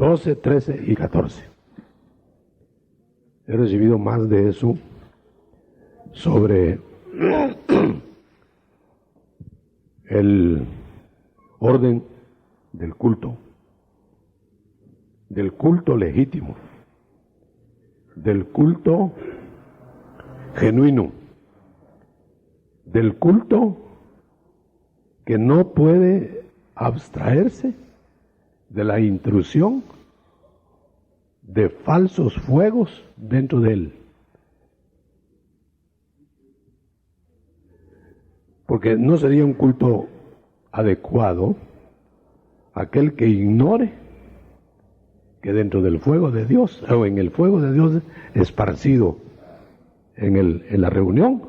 12, 13 y 14. He recibido más de eso sobre el orden del culto legítimo, del culto genuino, del culto que no puede abstraerse de la intrusión de falsos fuegos dentro de él. Porque no sería un culto adecuado aquel que ignore que dentro del fuego de Dios, o en el fuego de Dios esparcido en la reunión,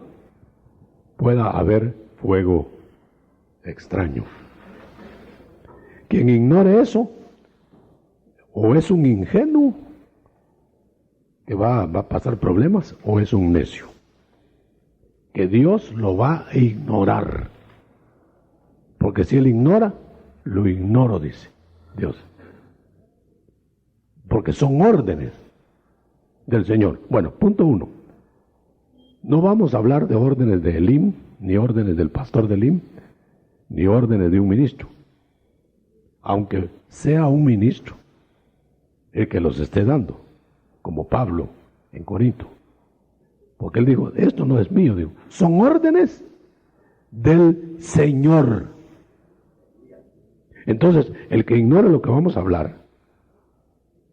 pueda haber fuego extraño. Quien ignore eso, o es un ingenuo que va a pasar problemas, o es un necio que Dios lo va a ignorar. Porque si él ignora, lo ignoro, dice Dios. Porque son órdenes del Señor. Bueno, punto 1. No vamos a hablar de órdenes de Elim, ni órdenes del pastor de Elim, ni órdenes de un ministro. Aunque sea un ministro el que los esté dando, como Pablo en Corinto. Porque él dijo, esto no es mío, digo, son órdenes del Señor. Entonces, el que ignore lo que vamos a hablar,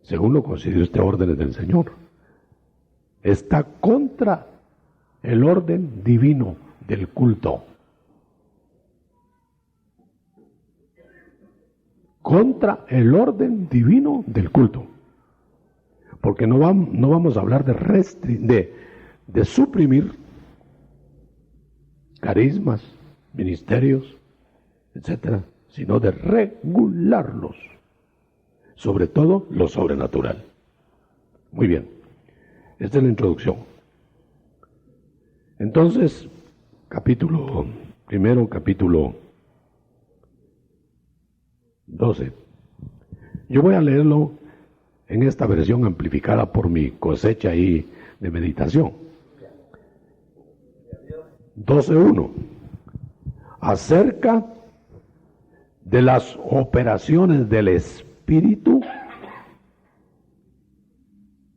según lo considera usted órdenes del Señor, está contra el orden divino del culto. Contra el orden divino del culto. Porque no vamos a hablar de suprimir carismas, ministerios, etcétera, sino de regularlos, sobre todo lo sobrenatural. Muy bien, esta es la introducción. Entonces, capítulo 12. Yo voy a leerlo en esta versión amplificada por mi cosecha ahí de meditación. 12.1. Acerca de las operaciones del Espíritu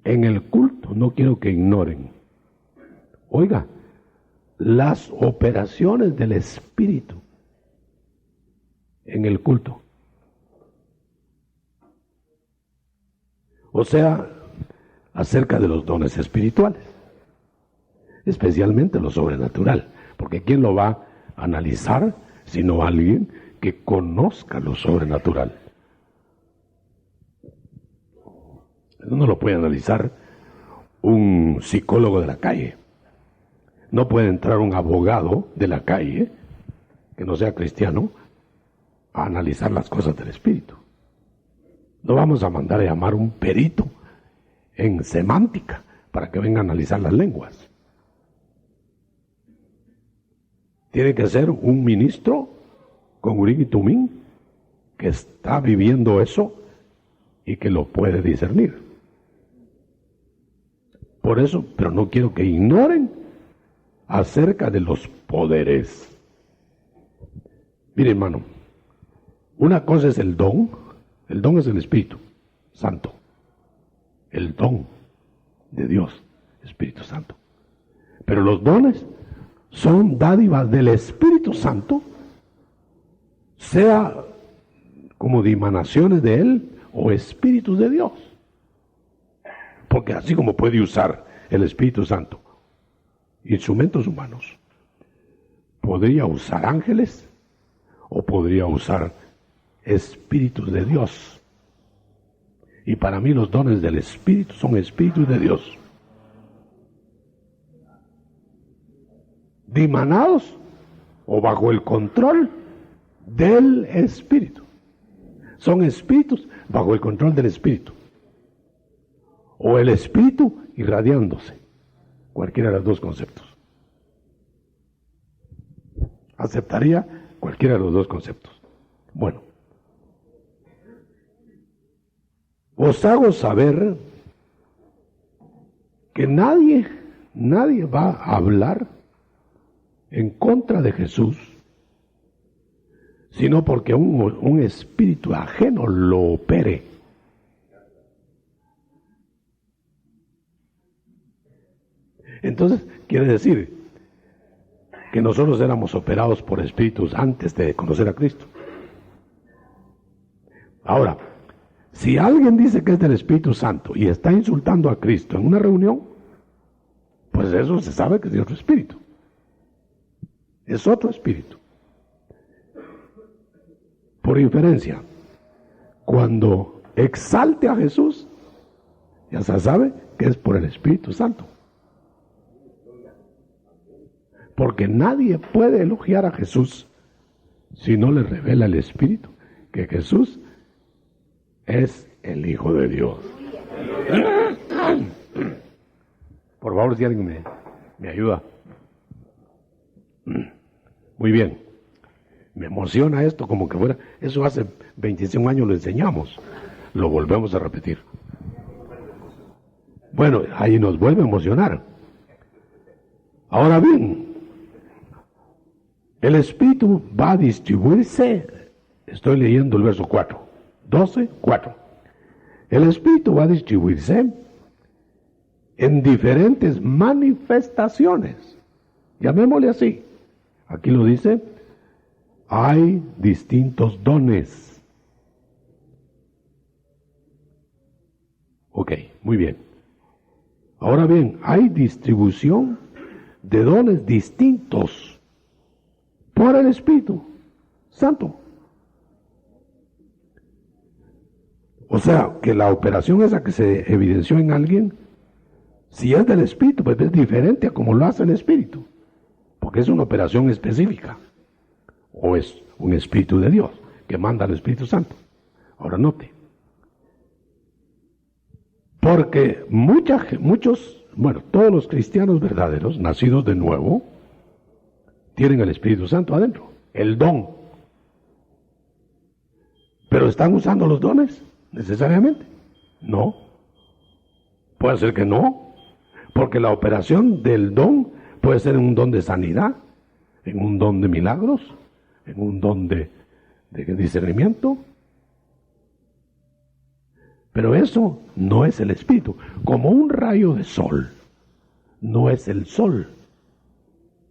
en el culto. No quiero que ignoren. Oiga, las operaciones del Espíritu en el culto. O sea, acerca de los dones espirituales, especialmente lo sobrenatural, porque ¿quién lo va a analizar sino alguien que conozca lo sobrenatural? No lo puede analizar un psicólogo de la calle, no puede entrar un abogado de la calle que no sea cristiano a analizar las cosas del Espíritu. No vamos a mandar a llamar un perito en semántica para que venga a analizar las lenguas. Tiene que ser un ministro con Urim y Tumim que está viviendo eso y que lo puede discernir. Por eso, pero no quiero que ignoren acerca de los poderes. Mire, hermano, una cosa es el don es el Espíritu Santo, el don de Dios, Espíritu Santo. Pero los dones son dádivas del Espíritu Santo, sea como dimanaciones de Él o espíritus de Dios. Porque así como puede usar el Espíritu Santo instrumentos humanos, podría usar ángeles o podría usar espíritus de Dios. Y para mí los dones del Espíritu son espíritus de Dios, dimanados o bajo el control del Espíritu. Son espíritus bajo el control del Espíritu, o el Espíritu irradiándose, cualquiera de los dos conceptos. Aceptaría cualquiera de los dos conceptos. Bueno, Os hago saber que nadie va a hablar en contra de Jesús, sino porque un espíritu ajeno lo opere. Entonces, quiere decir que nosotros éramos operados por espíritus antes de conocer a Cristo. Ahora, si alguien dice que es del Espíritu Santo y está insultando a Cristo en una reunión, pues eso se sabe que es de otro espíritu. Es otro espíritu. Por inferencia, cuando exalte a Jesús, ya se sabe que es por el Espíritu Santo. Porque nadie puede elogiar a Jesús si no le revela el Espíritu que Jesús es el Hijo de Dios. Por favor, si alguien me ayuda. Muy bien. Me emociona esto como que fuera. Eso hace 25 años lo enseñamos. Lo volvemos a repetir. Bueno, ahí nos vuelve a emocionar. Ahora bien, el Espíritu va a distribuirse. Estoy leyendo el verso 4. 12:4. El Espíritu va a distribuirse en diferentes manifestaciones. Llamémosle así. Aquí lo dice, hay distintos dones. Ok, muy bien. Ahora bien, hay distribución de dones distintos por el Espíritu Santo. O sea, que la operación esa que se evidenció en alguien, si es del Espíritu, pues es diferente a como lo hace el Espíritu, porque es una operación específica, o es un Espíritu de Dios que manda al Espíritu Santo. Ahora note, porque todos los cristianos verdaderos, nacidos de nuevo, tienen el Espíritu Santo adentro, el don. ¿Pero están usando los dones necesariamente? No. Puede ser que no, porque la operación del don puede ser en un don de sanidad, en un don de milagros, en un don de discernimiento. Pero eso no es el Espíritu. Como un rayo de sol, no es el sol,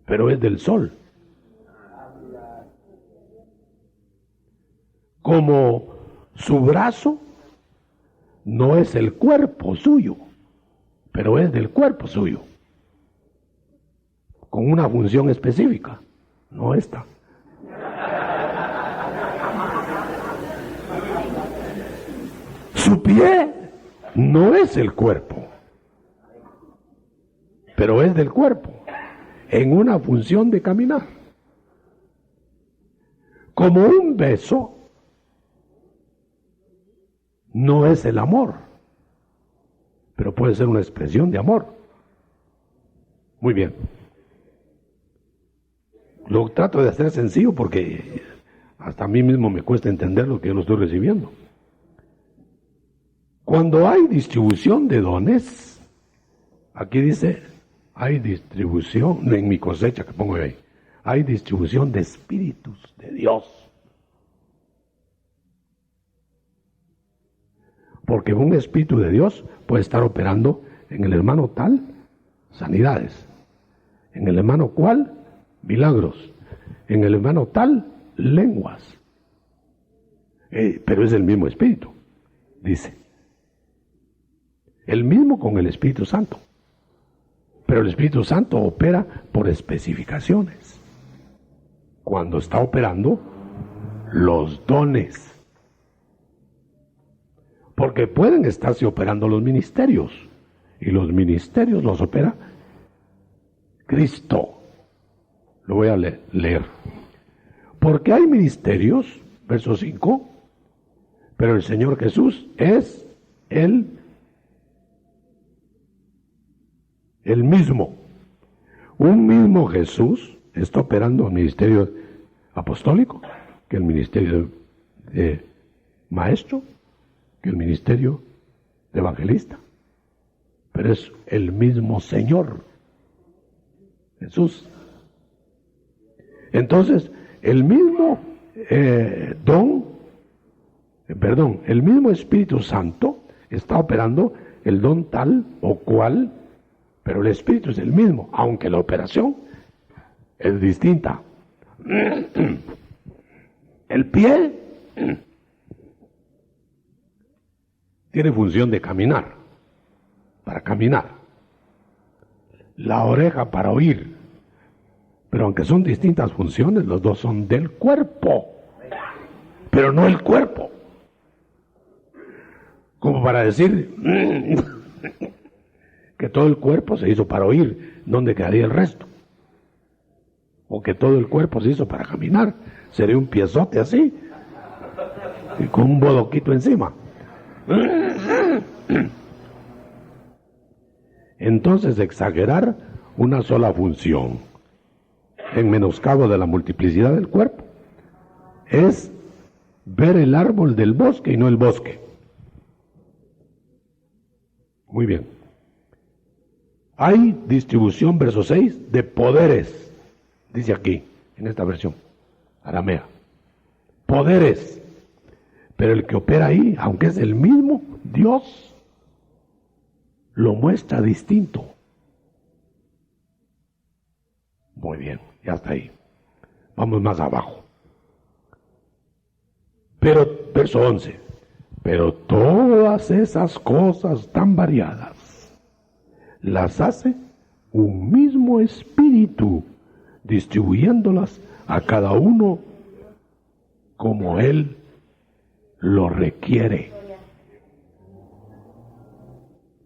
pero es del sol. Como su brazo no es el cuerpo suyo, pero es del cuerpo suyo, con una función específica, no esta. Su pie no es el cuerpo, pero es del cuerpo, en una función de caminar. Como un beso no es el amor, pero puede ser una expresión de amor. Muy bien. Lo trato de hacer sencillo porque hasta a mí mismo me cuesta entender lo que yo no estoy recibiendo. Cuando hay distribución de dones, aquí dice, hay distribución, en mi cosecha que pongo ahí, hay distribución de espíritus de Dios. Porque un espíritu de Dios puede estar operando en el hermano tal, sanidades. En el hermano cual, milagros. En el hermano tal, lenguas. Pero es el mismo espíritu, dice. El mismo con el Espíritu Santo. Pero el Espíritu Santo opera por especificaciones. Cuando está operando los dones. Porque pueden estarse operando los ministerios. Y los ministerios los opera Cristo. Lo voy a leer. Porque hay ministerios, verso 5, pero el Señor Jesús es el mismo. Un mismo Jesús está operando el ministerio apostólico, que el ministerio de maestro, que el ministerio de evangelista, pero es el mismo Señor Jesús. Entonces, el mismo el mismo Espíritu Santo está operando el don tal o cual, pero el Espíritu es el mismo, aunque la operación es distinta. El pie tiene función de caminar, para caminar. La oreja para oír. Pero aunque son distintas funciones, los dos son del cuerpo, pero no el cuerpo. Como para decir que todo el cuerpo se hizo para oír, ¿dónde quedaría el resto? O que todo el cuerpo se hizo para caminar, sería un piezote así, y con un bodoquito encima. Entonces, exagerar una sola función en menoscabo de la multiplicidad del cuerpo es ver el árbol del bosque y no el bosque. Muy bien. Hay distribución, verso 6, de poderes, dice aquí, en esta versión aramea. Poderes. Pero el que opera ahí, aunque es el mismo Dios, lo muestra distinto. Muy bien, ya está ahí. Vamos más abajo. Pero, verso 11, pero todas esas cosas tan variadas las hace un mismo Espíritu, distribuyéndolas a cada uno como Él lo requiere.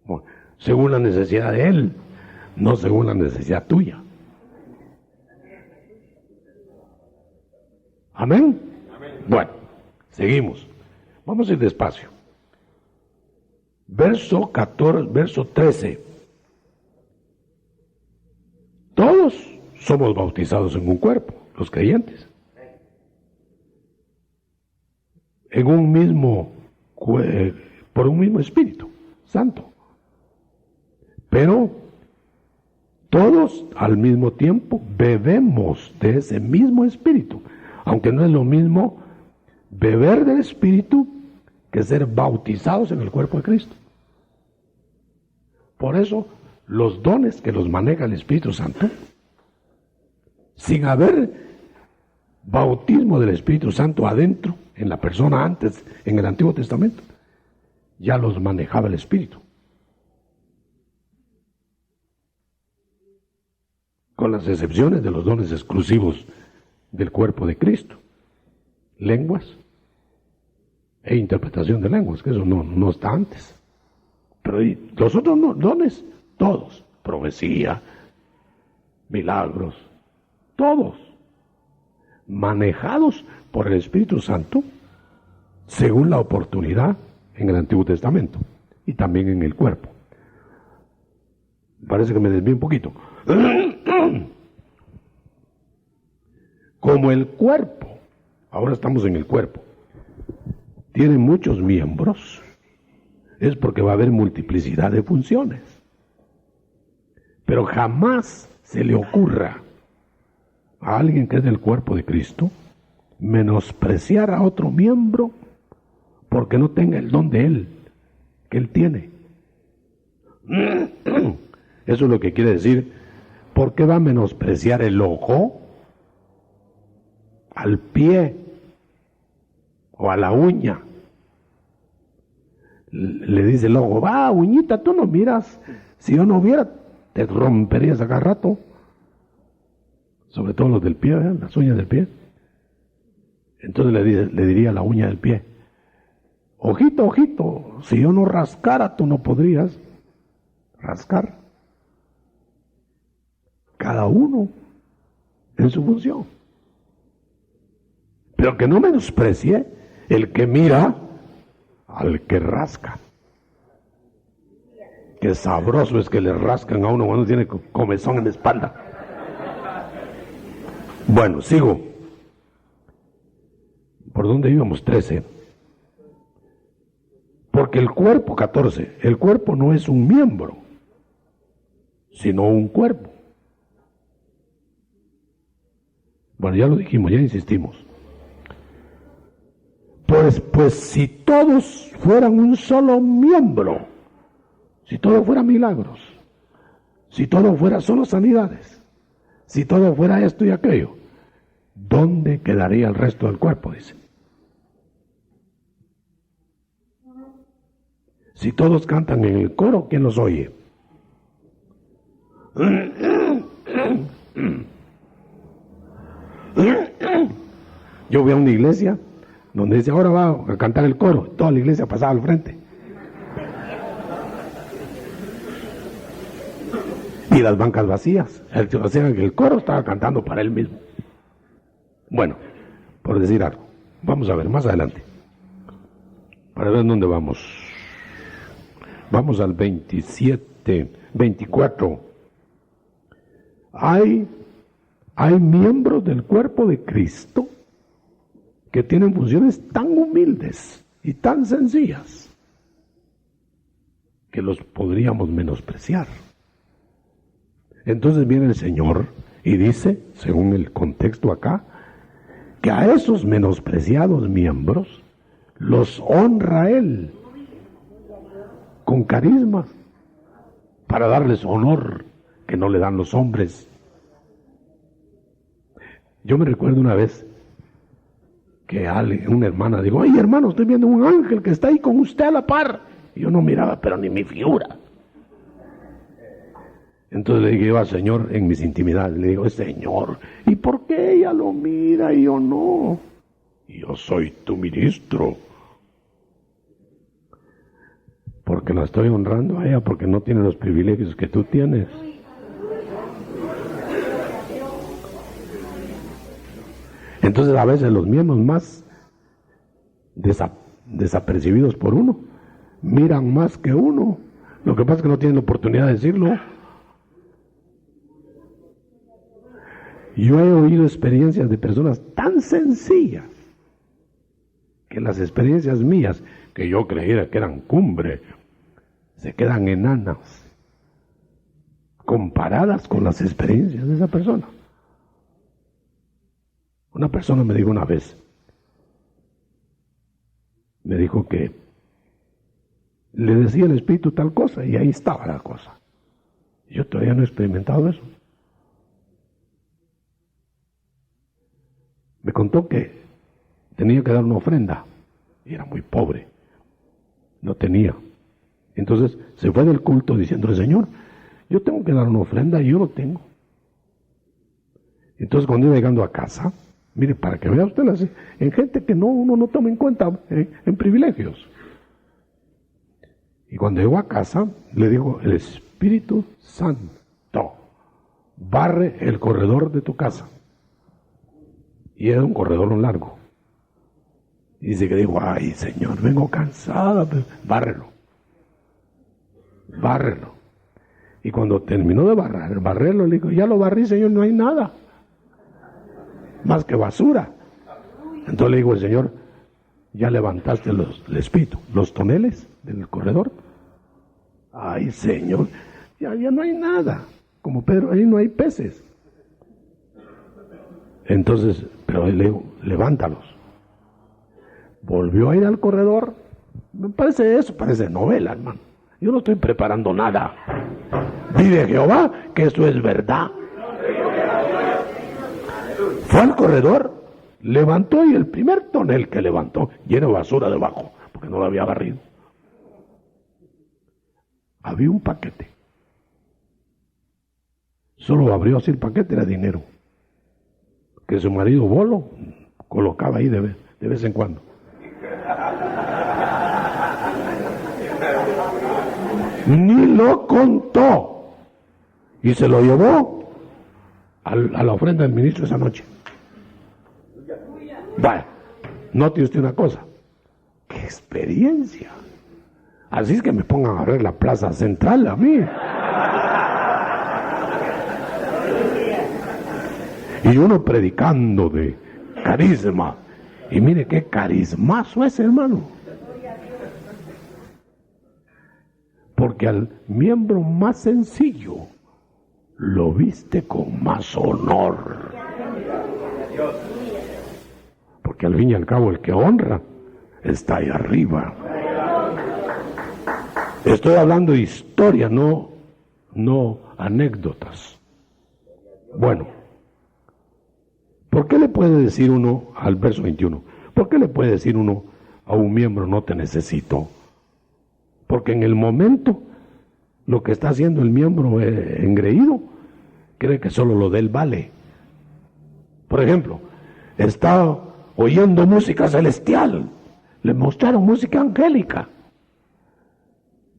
Bueno, según la necesidad de Él, no según la necesidad tuya. ¿Amén? Bueno, seguimos. Vamos a ir despacio. Verso 14, verso 13. Todos somos bautizados en un cuerpo, los creyentes. En un mismo, por un mismo Espíritu Santo. Pero todos al mismo tiempo bebemos de ese mismo Espíritu. Aunque no es lo mismo beber del Espíritu que ser bautizados en el cuerpo de Cristo. Por eso, los dones que los maneja el Espíritu Santo, sin haber bautismo del Espíritu Santo adentro, en la persona antes, en el Antiguo Testamento, ya los manejaba el Espíritu. Con las excepciones de los dones exclusivos del cuerpo de Cristo, lenguas e interpretación de lenguas, que eso no está antes. Pero los otros dones, todos, profecía, milagros, todos, manejados por el Espíritu Santo, según la oportunidad en el Antiguo Testamento, y también en el cuerpo. Parece que me desvío un poquito. Como el cuerpo, ahora estamos en el cuerpo, tiene muchos miembros, es porque va a haber multiplicidad de funciones. Pero jamás se le ocurra a alguien que es del cuerpo de Cristo menospreciar a otro miembro porque no tenga el don de él, que él tiene. Eso es lo que quiere decir. ¿Por qué va a menospreciar el ojo al pie o a la uña? Le dice el ojo, va, uñita, tú no miras, si yo no viera te romperías a cada rato, sobre todo los del pie, las uñas del pie. Entonces le diría a la uña del pie, ojito, ojito, si yo no rascara tú no podrías rascar. Cada uno en su función. Pero que no menosprecie el que mira al que rasca. Qué sabroso es que le rascan a uno cuando tiene comezón en la espalda. Bueno, sigo. ¿Por dónde íbamos? 13. Porque Porque el cuerpo, 14, el cuerpo no es un miembro, sino un cuerpo. Bueno, ya lo dijimos, ya insistimos. Pues si todos fueran un solo miembro, si todo fuera milagros, si todo fuera solo sanidades, si todo fuera esto y aquello, ¿dónde quedaría el resto del cuerpo? Dice. Si todos cantan en el coro, ¿quién los oye? Yo voy a una iglesia donde dice, ahora va a cantar el coro, toda la iglesia pasaba al frente. Y las bancas vacías, o sea, el coro estaba cantando para él mismo. Bueno, por decir algo, vamos a ver más adelante, para ver dónde vamos. Vamos al 27, 24. Hay miembros del cuerpo de Cristo que tienen funciones tan humildes y tan sencillas que los podríamos menospreciar. Entonces viene el Señor y dice, según el contexto acá, que a esos menospreciados miembros los honra Él con carisma para darles honor que no le dan los hombres. Yo me recuerdo una vez que una hermana dijo, ay hermano, estoy viendo un ángel que está ahí con usted a la par. Y yo no miraba, pero ni mi figura. Entonces le dije yo al Señor en mis intimidades, le digo, Señor, ¿y por qué ella lo mira y yo no? Y yo soy tu ministro. Porque la estoy honrando a ella, porque no tiene los privilegios que tú tienes. Entonces a veces los miembros más desapercibidos por uno, miran más que uno. Lo que pasa es que no tienen la oportunidad de decirlo. Yo he oído experiencias de personas tan sencillas, que las experiencias mías, que yo creyera que eran cumbre, se quedan enanas, comparadas con las experiencias de esa persona. Una persona me dijo una vez, me dijo que le decía el Espíritu tal cosa y ahí estaba la cosa. Yo todavía no he experimentado eso. Me contó que tenía que dar una ofrenda y era muy pobre, no tenía. Entonces se fue del culto diciéndole, Señor, yo tengo que dar una ofrenda y yo lo tengo. Entonces cuando iba llegando a casa, mire, para que vea usted en gente que uno no toma en cuenta en privilegios. Y cuando llegó a casa, le dijo, el Espíritu Santo barre el corredor de tu casa. Y era un corredor largo. Y dice que dijo, ay Señor, vengo cansada, bárrelo. Bárrelo. Y cuando terminó de barrerlo, le dijo, ya lo barrí, Señor, no hay nada más que basura. Entonces le digo al Señor, ya levantaste el espíritu, los toneles del corredor. Ay Señor, ya no hay nada. Como Pedro, ahí no hay peces. Entonces, pero le digo, levántalos. Volvió a ir al corredor. Me parece eso, parece novela, hermano. Yo no estoy preparando nada. Vive Jehová, que eso es verdad. Fue al corredor, levantó y el primer tonel que levantó, lleno de basura debajo, porque no lo había barrido. Había un paquete. Solo abrió así el paquete, era dinero. Que su marido Bolo colocaba ahí de vez en cuando. Ni lo contó. Y se lo llevó a la ofrenda del ministro esa noche. Vaya, note usted una cosa. ¡Qué experiencia! Así es que me pongan a ver la plaza central a mí. Y uno predicando de carisma. Y mire qué carismazo es, hermano. Porque al miembro más sencillo lo viste con más honor. Porque al fin y al cabo el que honra está ahí arriba. Estoy hablando de historia, no anécdotas. Bueno, ¿por qué le puede decir uno al verso 21? ¿Por qué le puede decir uno a un miembro no te necesito? Porque en el momento lo que está haciendo el miembro engreído cree que solo lo de él vale. Por ejemplo, está oyendo música celestial, le mostraron música angélica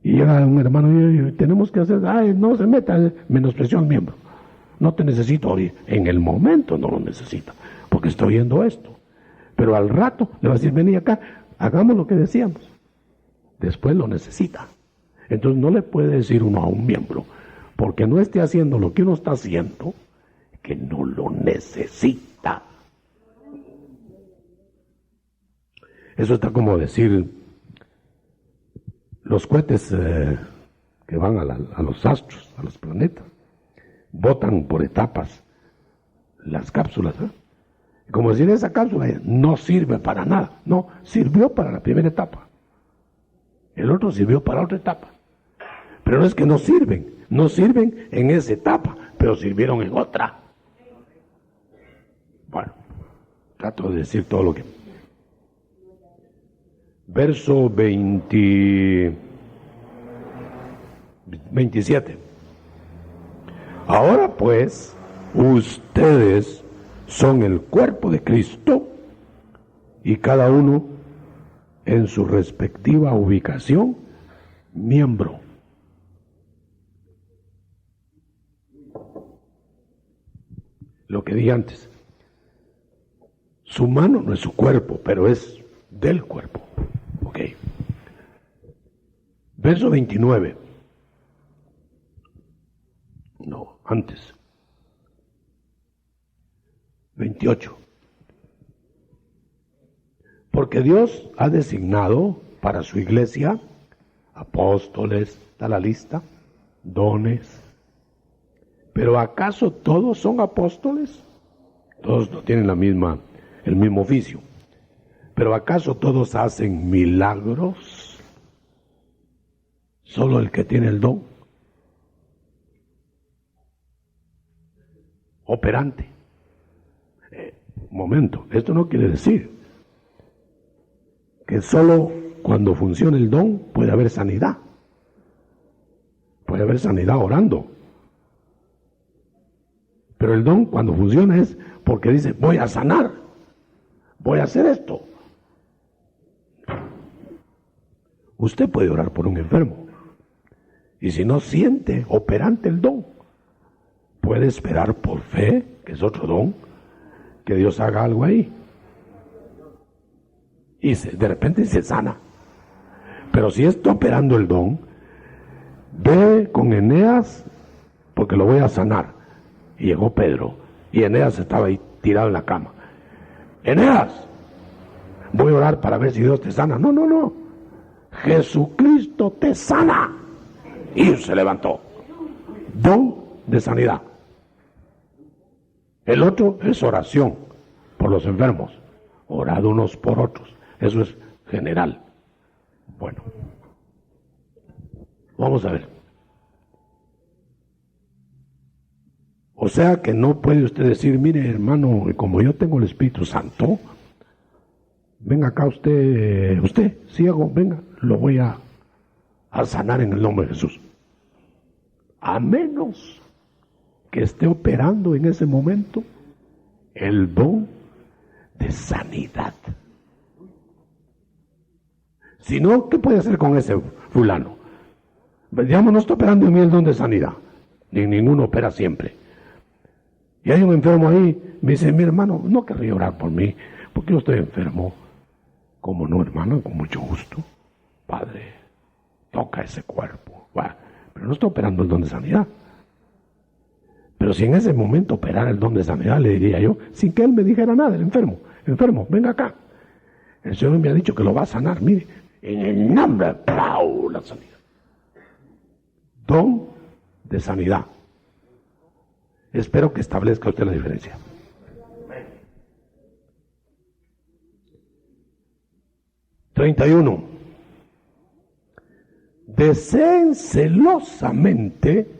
y llega un hermano y tenemos que hacer, no se meta, menospreció al miembro. No te necesito hoy, en el momento no lo necesita, porque está oyendo esto. Pero al rato le va a decir, vení acá, hagamos lo que decíamos. Después lo necesita. Entonces no le puede decir uno a un miembro, porque no esté haciendo lo que uno está haciendo, que no lo necesita. Eso está como decir, los cohetes que van a los astros, a los planetas, botan por etapas las cápsulas, como decir, esa cápsula no sirve para nada. No, sirvió para la primera etapa, el otro sirvió para otra etapa, pero no es que no sirven en esa etapa, pero sirvieron en otra. Bueno, trato de decir todo lo que... Verso 27. Ahora pues, ustedes son el cuerpo de Cristo y cada uno en su respectiva ubicación, miembro. Lo que dije antes, su mano no es su cuerpo, pero es del cuerpo. Ok. Verso 29. No, antes. 28. Porque Dios ha designado para su iglesia apóstoles, está la lista, dones. Pero ¿acaso todos son apóstoles? Todos no tienen el mismo oficio. Pero ¿acaso todos hacen milagros? Solo el que tiene el don. Operante. Un momento, esto no quiere decir que solo cuando funciona el don puede haber sanidad. Puede haber sanidad orando. Pero el don cuando funciona es porque dice, voy a sanar, voy a hacer esto. Usted puede orar por un enfermo y si no siente operante el don, puede esperar por fe, que es otro don, que Dios haga algo ahí y de repente se sana. Pero si está operando el don, ve con Eneas porque lo voy a sanar. Y llegó Pedro y Eneas estaba ahí tirado en la cama. Eneas, voy a orar para ver si Dios te sana. No, Jesucristo te sana. Y se levantó. Don de sanidad. El otro es oración por los enfermos. Orad unos por otros. Eso es general. Bueno, vamos a ver. O sea que no puede usted decir, mire hermano, como yo tengo el Espíritu Santo, venga acá usted ciego, venga, lo voy a sanar en el nombre de Jesús. A menos que esté operando en ese momento el don de sanidad. Si no, ¿qué puede hacer con ese fulano? Digamos, no está operando en mí el don de sanidad, ni ninguno opera siempre. Y hay un enfermo ahí, me dice, mi hermano, no querría orar por mí, porque yo estoy enfermo. ¿Cómo no, hermano? Con mucho gusto. Padre, toca ese cuerpo. Bueno, pero no está operando el don de sanidad. Pero si en ese momento operara el don de sanidad, le diría yo, sin que él me dijera nada, el enfermo, venga acá. El Señor me ha dicho que lo va a sanar, mire, en el nombre de la sanidad. don de sanidad. Espero que establezca usted la diferencia. (31) Deseen celosamente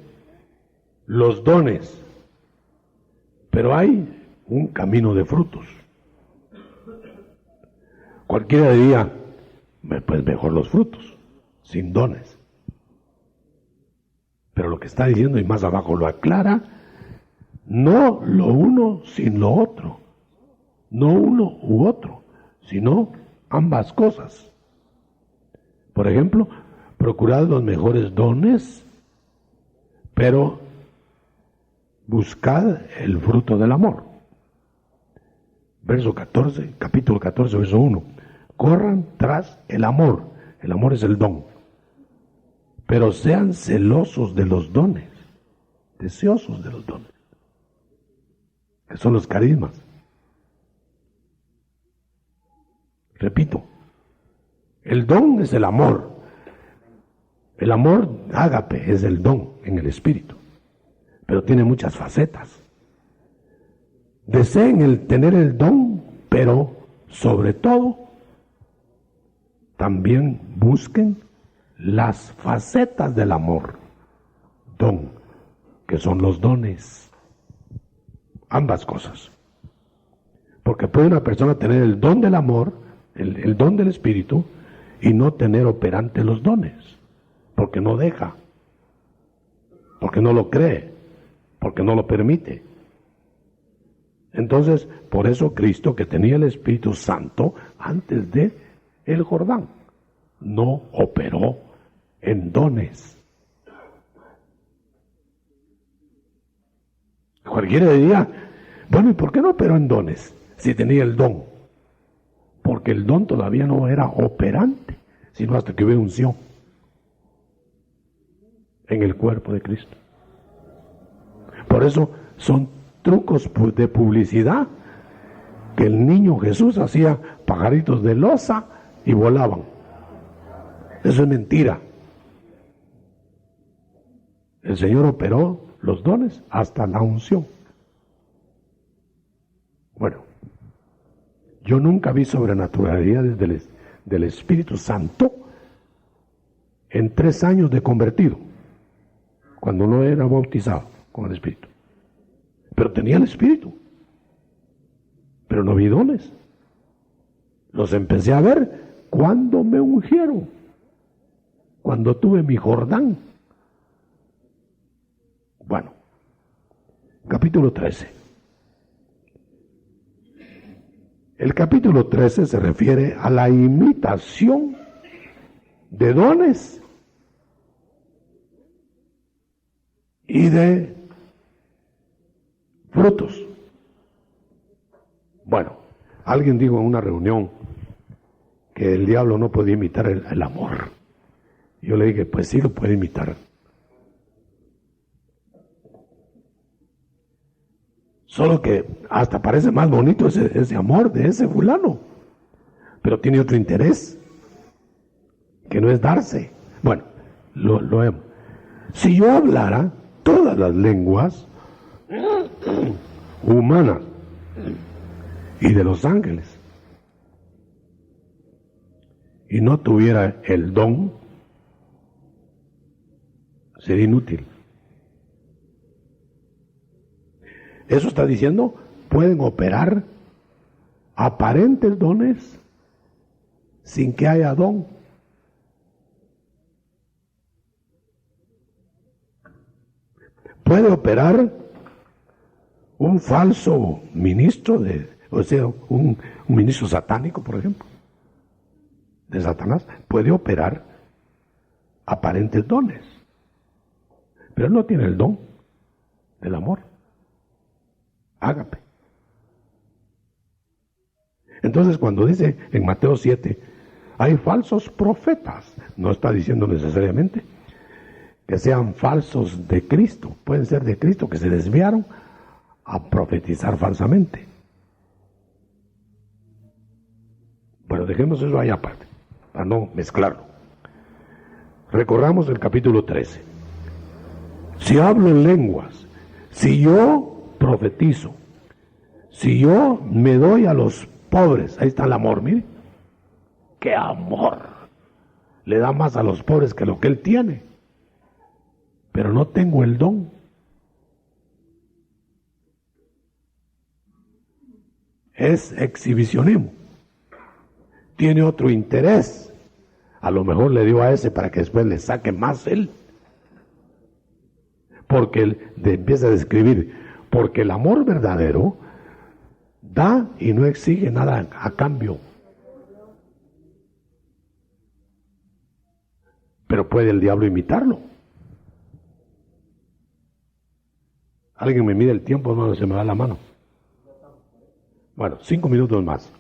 los dones, pero hay un camino de frutos. Cualquiera diría, pues mejor los frutos, sin dones. Pero lo que está diciendo y más abajo lo aclara, no lo uno sin lo otro, no uno u otro, sino ambas cosas. Por ejemplo, procurad los mejores dones, pero buscad el fruto del amor. Verso 14, capítulo 14, verso 1. Corran tras el amor. El amor es el don. Pero sean celosos de los dones, deseosos de los dones, que son los carismas. Repito, el don es el amor. El amor ágape es el don en el espíritu, pero tiene muchas facetas. Deseen el tener el don, pero sobre todo también busquen las facetas del amor, don, que son los dones, ambas cosas. Porque puede una persona tener el don del amor, el don del espíritu, y no tener operante los dones, porque no deja, porque no lo cree, porque no lo permite. Entonces, por eso Cristo, que tenía el Espíritu Santo antes de el Jordán, no operó en dones. Cualquiera diría, bueno, ¿y por qué no operó en dones si tenía el don? Porque el don todavía no era operante, sino hasta que hubo unción en el cuerpo de Cristo. Por eso son trucos de publicidad que el niño Jesús hacía pajaritos de loza y volaban. Eso es mentira. El Señor operó los dones hasta la unción. Bueno, yo nunca vi sobrenaturalidades del Espíritu Santo en 3 años de convertido, cuando no era bautizado con el Espíritu. Pero tenía el Espíritu, pero no vi dones. Los empecé a ver cuando me ungieron, cuando tuve mi Jordán. Bueno, capítulo 13. El capítulo 13 se refiere a la imitación de dones y de frutos. Bueno, alguien dijo en una reunión que el diablo no podía imitar el amor. Yo le dije, pues sí lo puede imitar. Solo que hasta parece más bonito ese amor de ese fulano, pero tiene otro interés, que no es darse. Bueno, lo vemos. Si yo hablara todas las lenguas humanas y de los ángeles y no tuviera el don, sería inútil. Eso está diciendo, pueden operar aparentes dones sin que haya don. Puede operar un falso ministro, un ministro satánico, por ejemplo, de Satanás, puede operar aparentes dones, pero él no tiene el don del amor. Ágape. Entonces, cuando dice en Mateo 7, hay falsos profetas, no está diciendo necesariamente que sean falsos de Cristo, pueden ser de Cristo que se desviaron a profetizar falsamente. Bueno, dejemos eso ahí aparte, para no mezclarlo. Recorramos el capítulo 13. si hablo en lenguas, si yo profetizo, si yo me doy a los pobres, ahí está el amor, mire, qué amor, le da más a los pobres que lo que él tiene, pero no tengo el don. Es exhibicionismo, tiene otro interés, a lo mejor le dio a ese para que después le saque más él, porque él empieza a describir, porque el amor verdadero da y no exige nada a cambio, pero puede el diablo imitarlo. Alguien me mide el tiempo, hermano, se me va la mano. Bueno, 5 minutos más.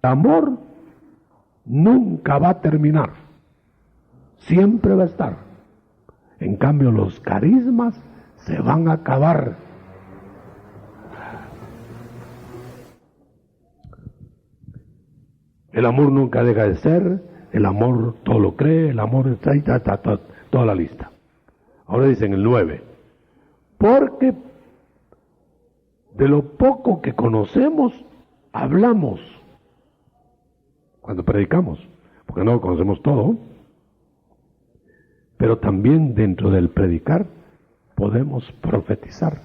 El amor nunca va a terminar, siempre va a estar. En cambio, los carismas se van a acabar. El amor nunca deja de ser, el amor todo lo cree, el amor está toda la lista. Ahora dicen el 9, porque de lo poco que conocemos, hablamos cuando predicamos, porque no conocemos todo, pero también dentro del predicar podemos profetizar.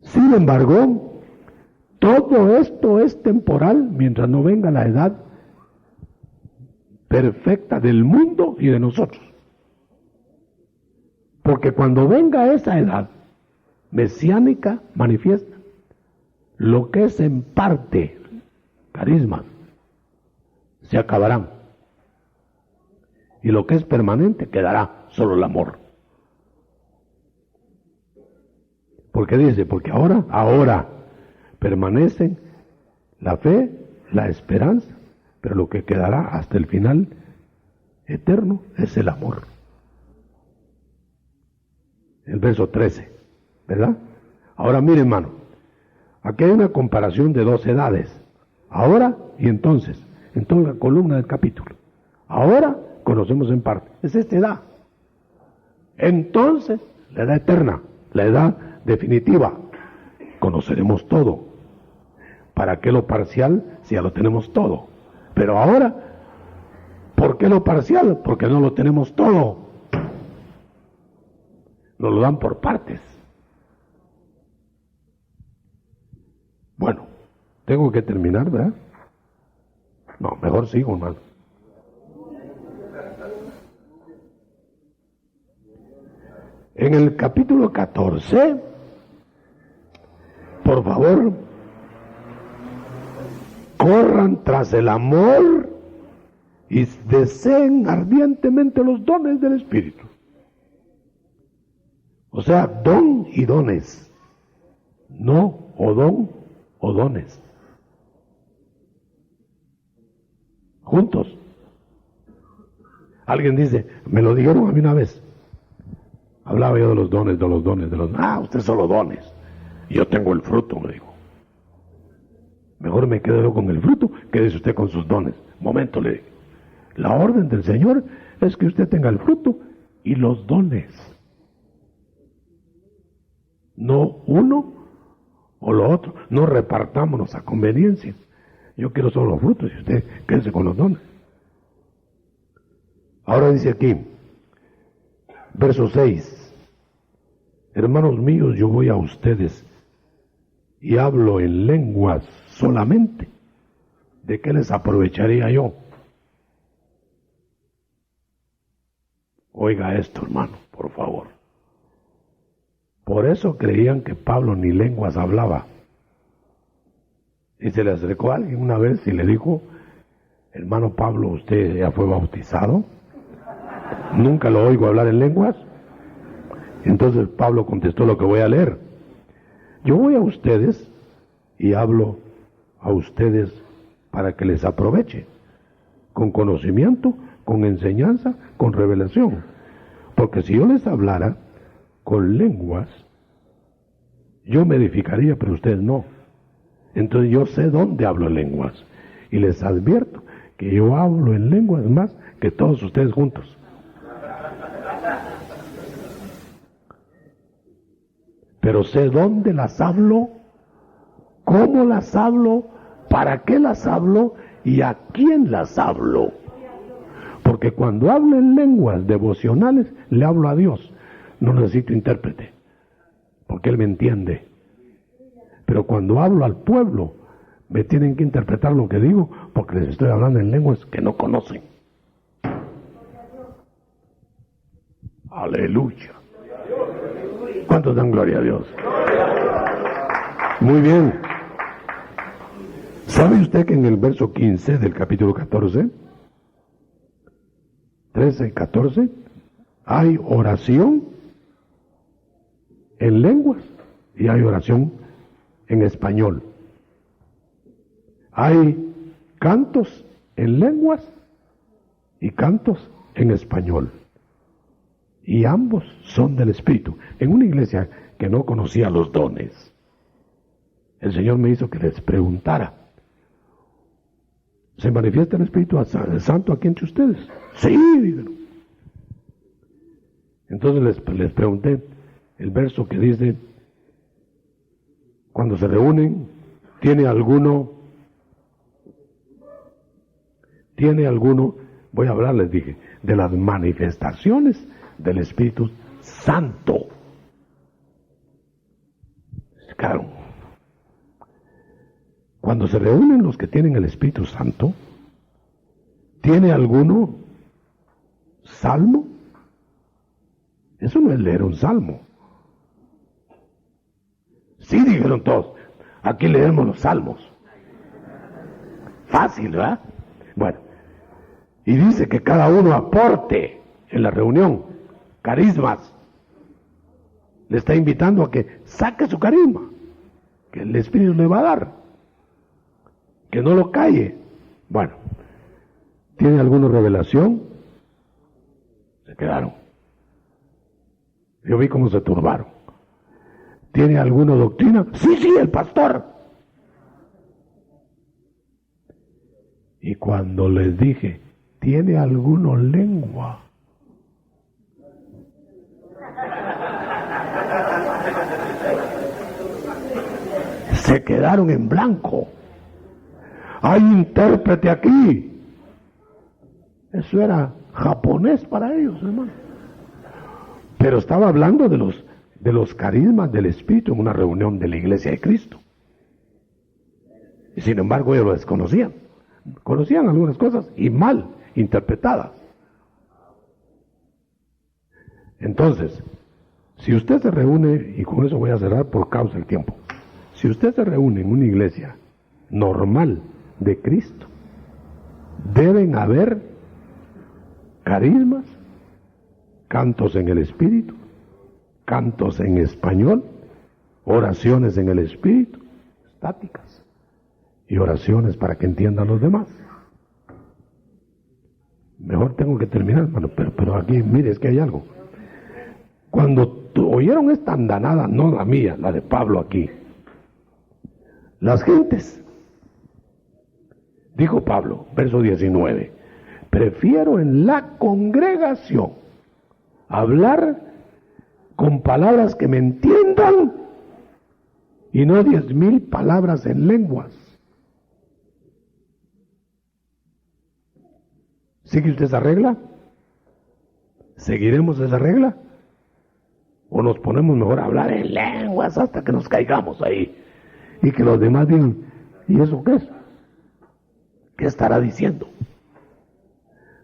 Sin embargo, todo esto es temporal mientras no venga la edad perfecta del mundo y de nosotros. Porque cuando venga esa edad mesiánica manifiesta, lo que es en parte carisma se acabarán, y lo que es permanente quedará solo el amor. Porque dice, porque ahora permanecen la fe, la esperanza, pero lo que quedará hasta el final eterno es el amor. El verso 13, ¿verdad? Ahora mire, hermano, aquí hay una comparación de dos edades, ahora y entonces, en toda la columna del capítulo. Ahora conocemos en parte, es esta edad. Entonces, la edad eterna, la edad definitiva, conoceremos todo. ¿Para qué lo parcial si ya lo tenemos todo? Pero ahora, ¿por qué lo parcial? Porque no lo tenemos todo. Nos lo dan por partes. Bueno, tengo que terminar, ¿verdad? No, mejor sigo, hermano. En el capítulo 14, por favor, corran tras el amor y deseen ardientemente los dones del Espíritu. O sea, don y dones, no o don o dones. Juntos. Alguien dice, me lo dijeron a mí una vez. Hablaba yo de los dones. Usted solo dones. Yo tengo el fruto, me dijo. Mejor me quedo yo con el fruto, quédese usted con sus dones. Momento, le digo. La orden del Señor es que usted tenga el fruto y los dones. No uno o lo otro. No repartámonos a conveniencia. Yo quiero solo los frutos y usted quédese con los dones. Ahora dice aquí, verso 6. Hermanos míos, yo voy a ustedes y hablo en lenguas solamente. ¿De qué les aprovecharía yo? Oiga esto, hermano, por favor. Por eso creían que Pablo ni lenguas hablaba. Y se le acercó a alguien una vez y le dijo, hermano Pablo, ¿usted ya fue bautizado? ¿Nunca lo oigo hablar en lenguas? Entonces Pablo contestó lo que voy a leer. Yo voy a ustedes y hablo a ustedes para que les aproveche, con conocimiento, con enseñanza, con revelación. Porque si yo les hablara con lenguas, yo me edificaría, pero ustedes no. Entonces yo sé dónde hablo lenguas y les advierto que yo hablo en lenguas más que todos ustedes juntos. Pero sé dónde las hablo, cómo las hablo, para qué las hablo y a quién las hablo. Porque cuando hablo en lenguas devocionales, le hablo a Dios. No necesito intérprete, porque Él me entiende. Pero cuando hablo al pueblo, me tienen que interpretar lo que digo, porque les estoy hablando en lenguas que no conocen. Aleluya. ¿Cuántos dan gloria a Dios? Muy bien. ¿Sabe usted que en el verso 15 del capítulo 14, 13 y 14, hay oración en lenguas y hay oración en español? Hay cantos en lenguas y cantos en español. Y ambos son del Espíritu. En una iglesia que no conocía los dones, el Señor me hizo que les preguntara: ¿se manifiesta el Espíritu Santo aquí entre ustedes? Sí, dijeron. Entonces les pregunté el verso que dice: cuando se reúnen, ¿tiene alguno, voy a hablar, les dije, de las manifestaciones del Espíritu Santo? Claro, cuando se reúnen los que tienen el Espíritu Santo, ¿tiene alguno salmo? Eso no es leer un salmo. Sí, dijeron todos, aquí leemos los salmos. Fácil, ¿verdad? Bueno, y dice que cada uno aporte en la reunión carismas. Le está invitando a que saque su carisma, que el Espíritu le va a dar, que no lo calle. Bueno, ¿tiene alguna revelación? Se quedaron. Yo vi cómo se turbaron. ¿Tiene alguna doctrina? Sí, el pastor. Y cuando les dije, ¿tiene alguna lengua? Se quedaron en blanco. Hay intérprete aquí. Eso era japonés para ellos, hermano. Pero estaba hablando de los carismas del Espíritu en una reunión de la Iglesia de Cristo. Y sin embargo ellos lo desconocían. Conocían algunas cosas y mal interpretadas. Entonces, si usted se reúne, y con eso voy a cerrar por causa del tiempo, si usted se reúne en una iglesia normal de Cristo, deben haber carismas, cantos en el Espíritu, cantos en español, oraciones en el Espíritu, estáticas, y oraciones para que entiendan los demás. Mejor tengo que terminar, hermano, pero aquí, mire, es que hay algo. Cuando oyeron esta andanada, no la mía, la de Pablo aquí, las gentes, dijo Pablo, verso 19, prefiero en la congregación hablar con palabras que me entiendan y no 10,000 palabras en lenguas. ¿Sigue usted esa regla? ¿Seguiremos esa regla? ¿O nos ponemos mejor a hablar en lenguas hasta que nos caigamos ahí? Y que los demás digan, ¿y eso qué es? ¿Qué estará diciendo?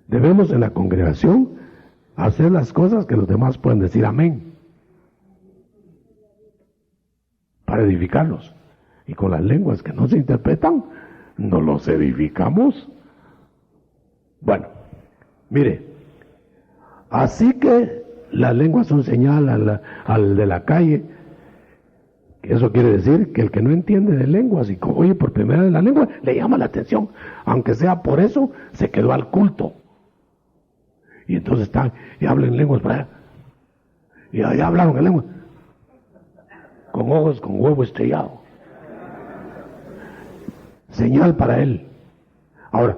Debemos en la congregación hacer las cosas que los demás pueden decir amén, para edificarlos. Y con las lenguas que no se interpretan, no los edificamos. Bueno, mire, así que las lenguas son señal al de la calle. Eso quiere decir que el que no entiende de lenguas y oye por primera vez la lengua, le llama la atención, aunque sea por eso, se quedó al culto. Y entonces están y hablan en lenguas para allá. Y allá hablaron en lengua, con ojos con huevo estrellado. Señal para él. Ahora,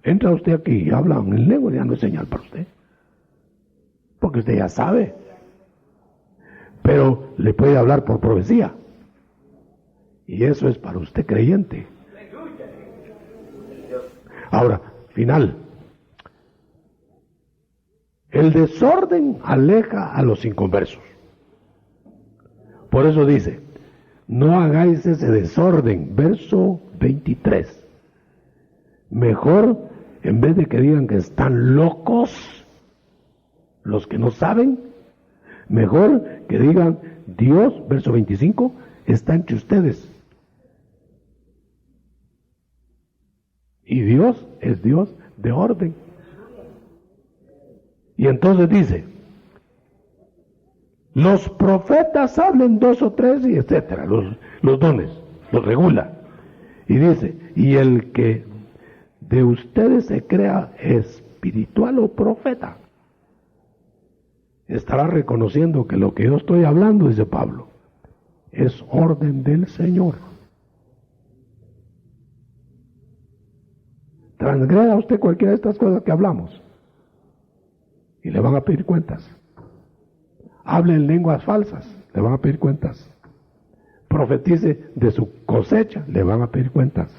Entra usted aquí y habla en lengua, ya no es señal para usted. Porque usted ya sabe. Pero le puede hablar por profecía. Y eso es para usted creyente. Ahora, final. El desorden aleja a los inconversos. Por eso dice, no hagáis ese desorden. Verso 23. Mejor, en vez de que digan que están locos, los que no saben, mejor que digan, Dios, verso 25, está entre ustedes. Y Dios es Dios de orden. Y entonces dice, los profetas hablen 2 o 3 y etcétera, los dones, los regula. Y dice, y el que de ustedes se crea espiritual o profeta, estará reconociendo que lo que yo estoy hablando, dice Pablo, es orden del Señor. Transgreda usted cualquiera de estas cosas que hablamos y le van a pedir cuentas. Hable en lenguas falsas, le van a pedir cuentas. Profetice de su cosecha, le van a pedir cuentas.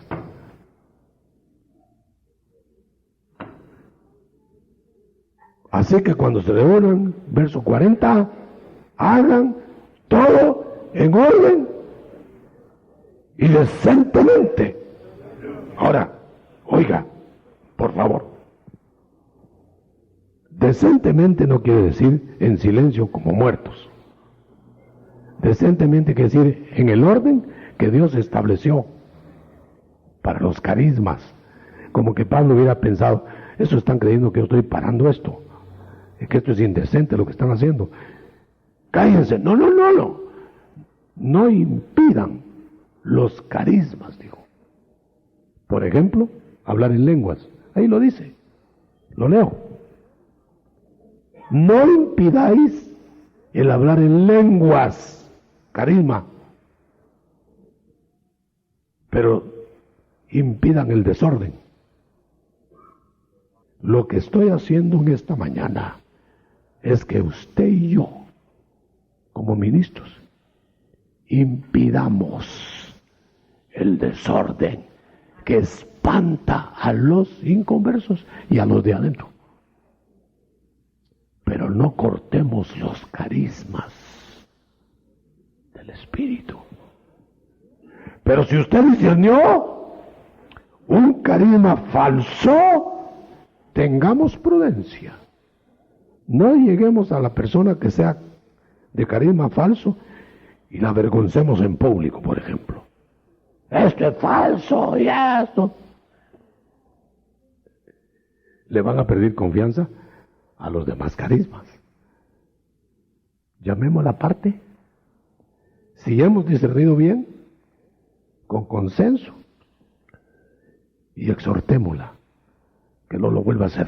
Así que cuando se reúnan, verso 40, hagan todo en orden y decentemente. Ahora, oiga, por favor. Decentemente no quiere decir en silencio como muertos. Decentemente quiere decir en el orden que Dios estableció para los carismas. Como que Pablo hubiera pensado, eso están creyendo que yo estoy parando esto. Es que esto es indecente lo que están haciendo. Cállense. No. No impidan los carismas, dijo. Por ejemplo, hablar en lenguas. Ahí lo dice. Lo leo. No impidáis el hablar en lenguas, carisma, pero impidan el desorden. Lo que estoy haciendo en esta mañana es que usted y yo, como ministros, impidamos el desorden que espanta a los inconversos y a los de adentro. Pero no cortemos los carismas del Espíritu. Pero si usted discernió un carisma falso, tengamos prudencia. No lleguemos a la persona que sea de carisma falso y la avergoncemos en público, por ejemplo. Esto es falso y esto. Le van a pedir confianza a los demás carismas. Llamémosla aparte. Si hemos discernido bien, con consenso, y exhortémosla que no lo vuelva a hacer.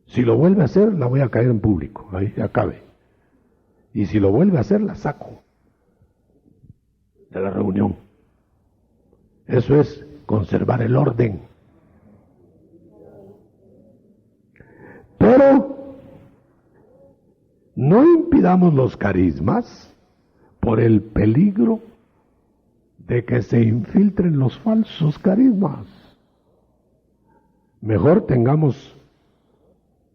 Si lo vuelve a hacer, la voy a caer en público, ahí acabe. Y si lo vuelve a hacer, la saco de la reunión. Eso es conservar el orden. Pero no impidamos los carismas por el peligro de que se infiltren los falsos carismas. Mejor tengamos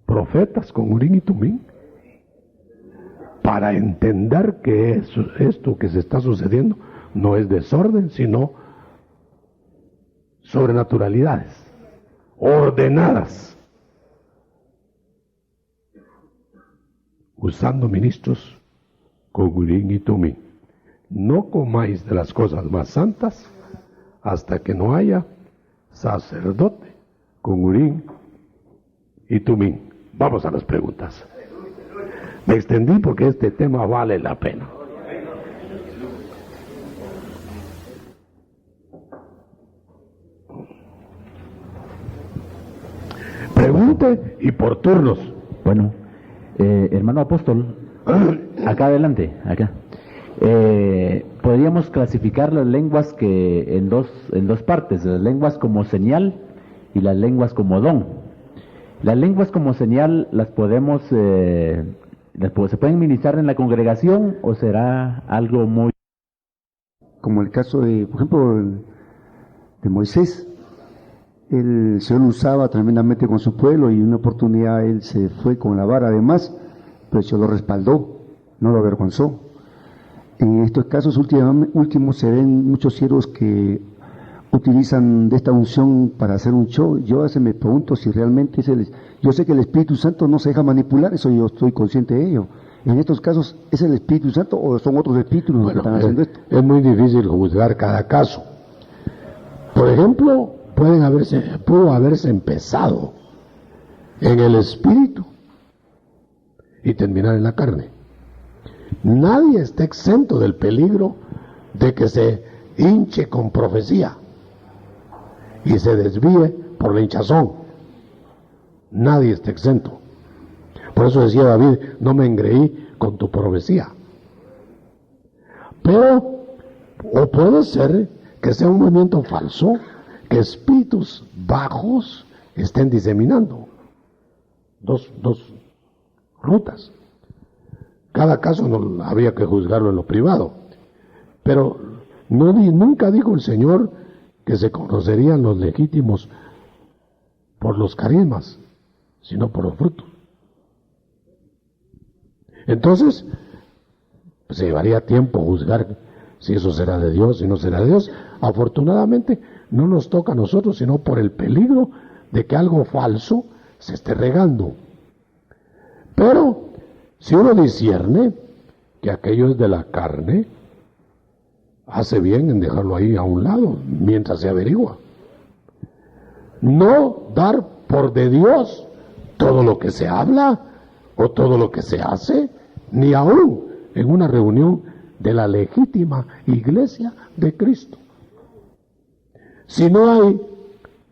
profetas con Urim y Tumim para entender que esto que se está sucediendo no es desorden, sino sobrenaturalidades ordenadas, usando ministros con Urim y Tumim. No comáis de las cosas más santas hasta que no haya sacerdote con Urim y Tumim. Vamos a las preguntas. Me extendí porque este tema vale la pena. Pregunte y por turnos. Bueno, hermano apóstol, acá adelante, acá. Podríamos clasificar las lenguas que en dos partes, las lenguas como señal y las lenguas como don. Las lenguas como señal las podemos, ¿se pueden ministrar en la congregación o será algo muy... Como el caso de, por ejemplo, de Moisés? El Señor lo usaba tremendamente con su pueblo y una oportunidad él se fue con la vara además, pero el Señor lo respaldó, no lo avergonzó. En estos casos últimos se ven muchos siervos que utilizan de esta unción para hacer un show. Yo a veces me pregunto si realmente yo sé que el Espíritu Santo no se deja manipular, eso yo estoy consciente de ello. En estos casos, ¿es el Espíritu Santo o son otros espíritus los que están haciendo esto? Es muy difícil juzgar cada caso. Por ejemplo, pudo haberse empezado en el espíritu y terminar en la carne. Nadie está exento del peligro de que se hinche con profecía y se desvíe por la hinchazón. Nadie está exento. Por eso decía David, no me engreí con tu profecía. Pero, o puede ser que sea un movimiento falso, que espíritus bajos estén diseminando. Dos rutas. Cada caso no habría que juzgarlo en lo privado. Pero nunca dijo el Señor que se conocerían los legítimos por los carismas, sino por los frutos. Entonces, pues, se llevaría tiempo juzgar si eso será de Dios, si no será de Dios. Afortunadamente, no nos toca a nosotros, sino por el peligro de que algo falso se esté regando. Pero, si uno discierne que aquello es de la carne, hace bien en dejarlo ahí a un lado, mientras se averigua. No dar por de Dios todo lo que se habla o todo lo que se hace, ni aún en una reunión de la legítima iglesia de Cristo. Si no hay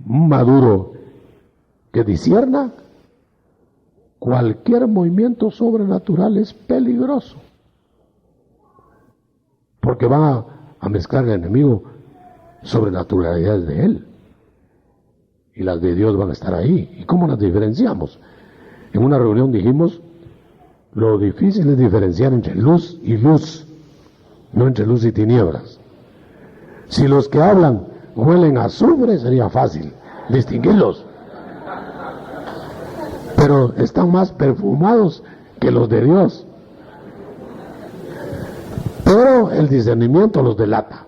un maduro que discierna, cualquier movimiento sobrenatural es peligroso, porque va a mezclar el enemigo sobrenaturalidades de él, y las de Dios van a estar ahí. ¿Y cómo las diferenciamos? En una reunión dijimos, lo difícil es diferenciar entre luz y luz, no entre luz y tinieblas. Si los que hablan huelen a azufre, sería fácil distinguirlos, pero están más perfumados que los de Dios. Pero el discernimiento los delata.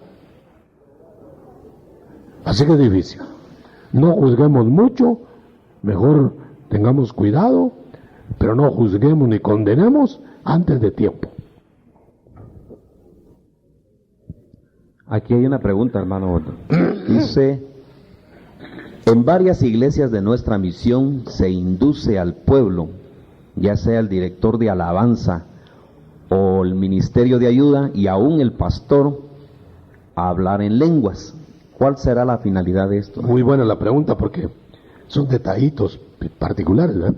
Así que es difícil. No juzguemos mucho, mejor tengamos cuidado, pero no juzguemos ni condenemos antes de tiempo. Aquí hay una pregunta, hermano. Dice, en varias iglesias de nuestra misión se induce al pueblo, ya sea el director de alabanza o el ministerio de ayuda y aún el pastor, a hablar en lenguas. ¿Cuál será la finalidad de esto? Muy buena la pregunta, porque son detallitos particulares, ¿verdad?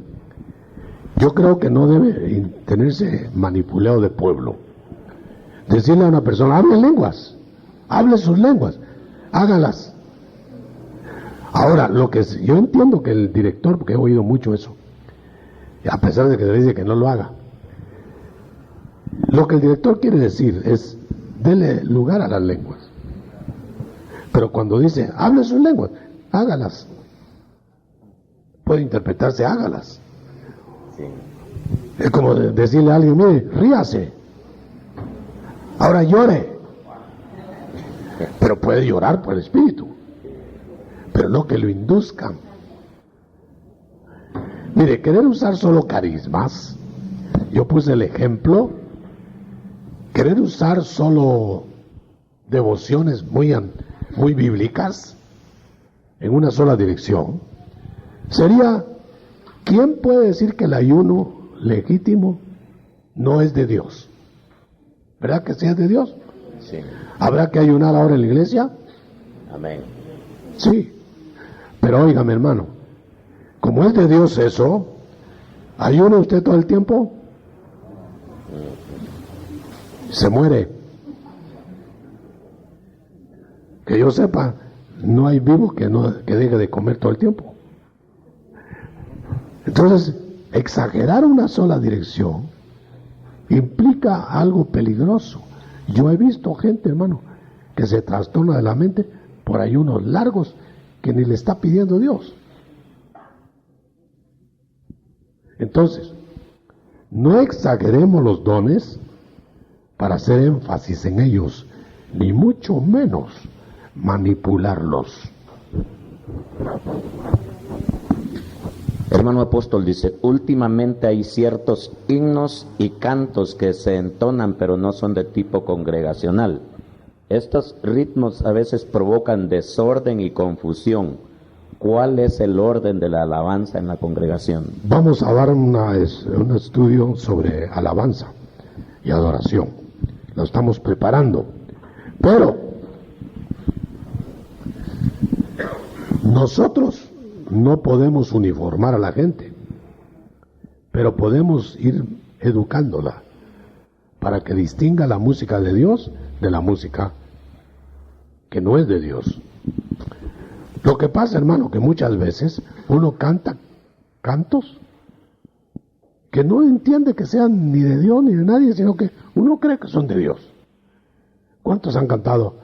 Yo creo que no debe tenerse manipulado de pueblo. Decirle a una persona, hable lenguas, hable sus lenguas, hágalas. Ahora, yo entiendo que el director, porque he oído mucho eso, a pesar de que le dice que no lo haga, lo que el director quiere decir es, dele lugar a las lenguas. Pero cuando dice, hable sus lenguas, hágalas. Puede interpretarse, hágalas. Sí. Es como decirle a alguien, mire, ríase. Ahora llore. Pero puede llorar por el espíritu. Pero no que lo induzcan. Mire, querer usar solo carismas, yo puse el ejemplo, querer usar solo devociones muy bíblicas en una sola dirección, sería, ¿quién puede decir que el ayuno legítimo no es de Dios? ¿Verdad que sí es de Dios? Sí. ¿Habrá que ayunar ahora en la iglesia? Amén. Sí, pero óigame, hermano, como es de Dios eso, ¿ayuna usted todo el tiempo? Se muere. Que yo sepa, no hay vivo que deje de comer todo el tiempo. Entonces, exagerar una sola dirección implica algo peligroso. Yo he visto gente, hermano, que se trastorna de la mente por ayunos largos que ni le está pidiendo Dios. Entonces, no exageremos los dones para hacer énfasis en ellos, ni mucho menos manipularlos. Hermano apóstol dice, últimamente hay ciertos himnos y cantos que se entonan pero no son de tipo congregacional. Estos ritmos a veces provocan desorden y confusión. ¿Cuál es el orden de la alabanza en la congregación? Vamos a dar un estudio sobre alabanza y adoración. Lo estamos preparando. Pero nosotros no podemos uniformar a la gente, pero podemos ir educándola para que distinga la música de Dios de la música que no es de Dios. Lo que pasa, hermano, que muchas veces uno canta cantos que no entiende que sean ni de Dios ni de nadie, sino que uno cree que son de Dios. ¿Cuántos han cantado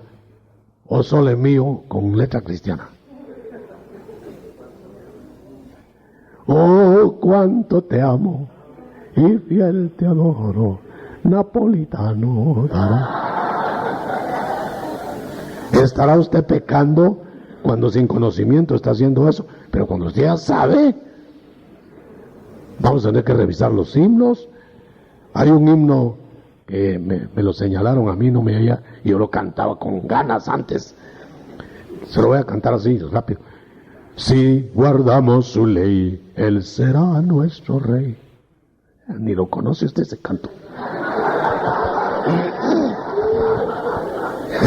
"Oh Sole Mío" con letra cristiana? Oh, cuánto te amo y fiel te adoro, napolitano. Estará usted pecando cuando sin conocimiento está haciendo eso, pero cuando usted ya sabe, vamos a tener que revisar los himnos. Hay un himno que me lo señalaron a mí, no me oía, y yo lo cantaba con ganas antes. Se lo voy a cantar así, rápido. Si guardamos su ley, Él será nuestro rey. Ni lo conoce usted ese canto.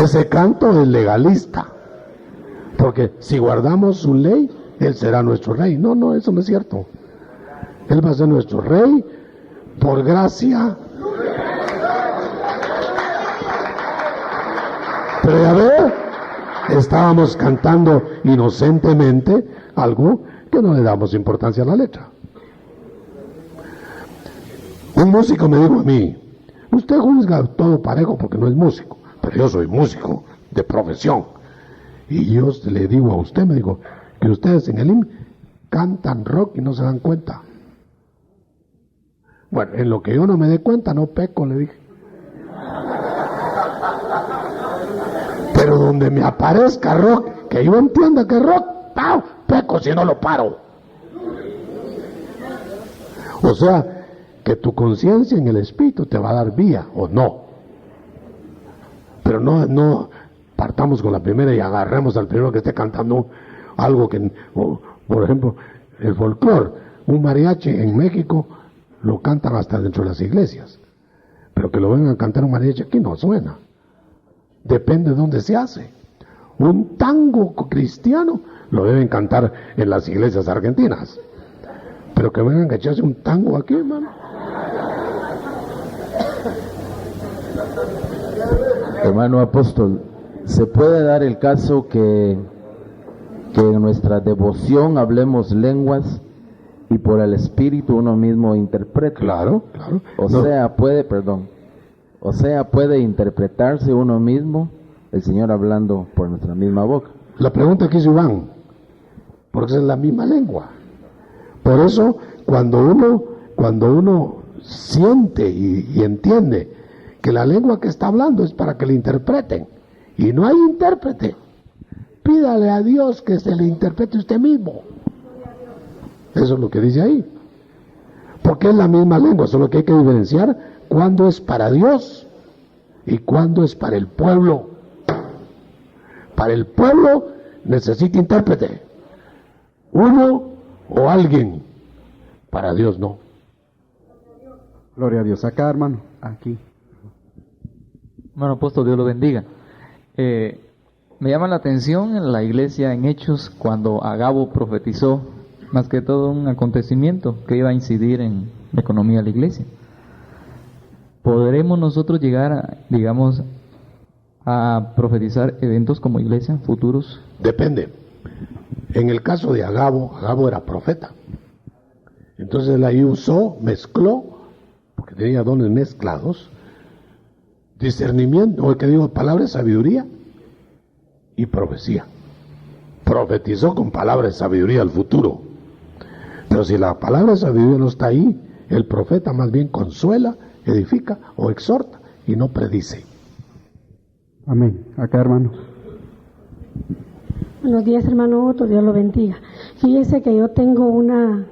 Ese canto es legalista. Porque si guardamos su ley, Él será nuestro rey. No, eso no es cierto. Él va a ser nuestro rey por gracia. Pero ya ve, estábamos cantando inocentemente algo que no le damos importancia a la letra. Un músico me dijo a mí, usted juzga todo parejo porque no es músico, pero yo soy músico de profesión. Y yo le digo a usted, me dijo, que ustedes en el himno cantan rock y no se dan cuenta. Bueno, en lo que yo no me dé cuenta, no peco, le dije. Pero donde me aparezca rock, que yo entienda que es rock, ¡pau!, peco si no lo paro. O sea, que tu conciencia en el espíritu te va a dar vía, o no. Pero no partamos con la primera y agarremos al primero que esté cantando algo que, por ejemplo, el folclore. Un mariachi en México lo cantan hasta dentro de las iglesias, pero que lo vengan a cantar un mariachi aquí no suena. Depende de dónde se hace. Un tango cristiano lo deben cantar en las iglesias argentinas, pero que vengan a echarse un tango aquí, hermano. Hermano apóstol, ¿se puede dar el caso que en nuestra devoción hablemos lenguas y por el Espíritu uno mismo interprete? Claro. O sea, puede interpretarse uno mismo, el Señor hablando por nuestra misma boca. La pregunta que hizo Iván, porque es la misma lengua. Por eso, cuando uno siente y entiende que la lengua que está hablando es para que le interpreten, y no hay intérprete, pídale a Dios que se le interprete usted mismo. Eso es lo que dice ahí. Porque es la misma lengua, solo que hay que diferenciar cuándo es para Dios y cuándo es para el pueblo. Para el pueblo necesita intérprete, uno o alguien. Para Dios no. Gloria a Dios. Acá, hermano, aquí. Hermano apóstol, Dios lo bendiga. Me llama la atención en la iglesia en Hechos cuando Agabo profetizó más que todo un acontecimiento que iba a incidir en la economía de la iglesia. ¿Podremos nosotros llegar, a profetizar eventos como iglesia, futuros? Depende. En el caso de Agabo, Agabo era profeta. Entonces él ahí usó, mezcló, porque tenía dones mezclados, discernimiento, o que digo, palabra de sabiduría y profecía. Profetizó con palabra de sabiduría al futuro. Pero si la palabra de sabiduría no está ahí, el profeta más bien consuela, edifica o exhorta y no predice. Amén. Acá, hermano. Buenos días, hermano Otto, Dios lo bendiga. Fíjese que yo tengo una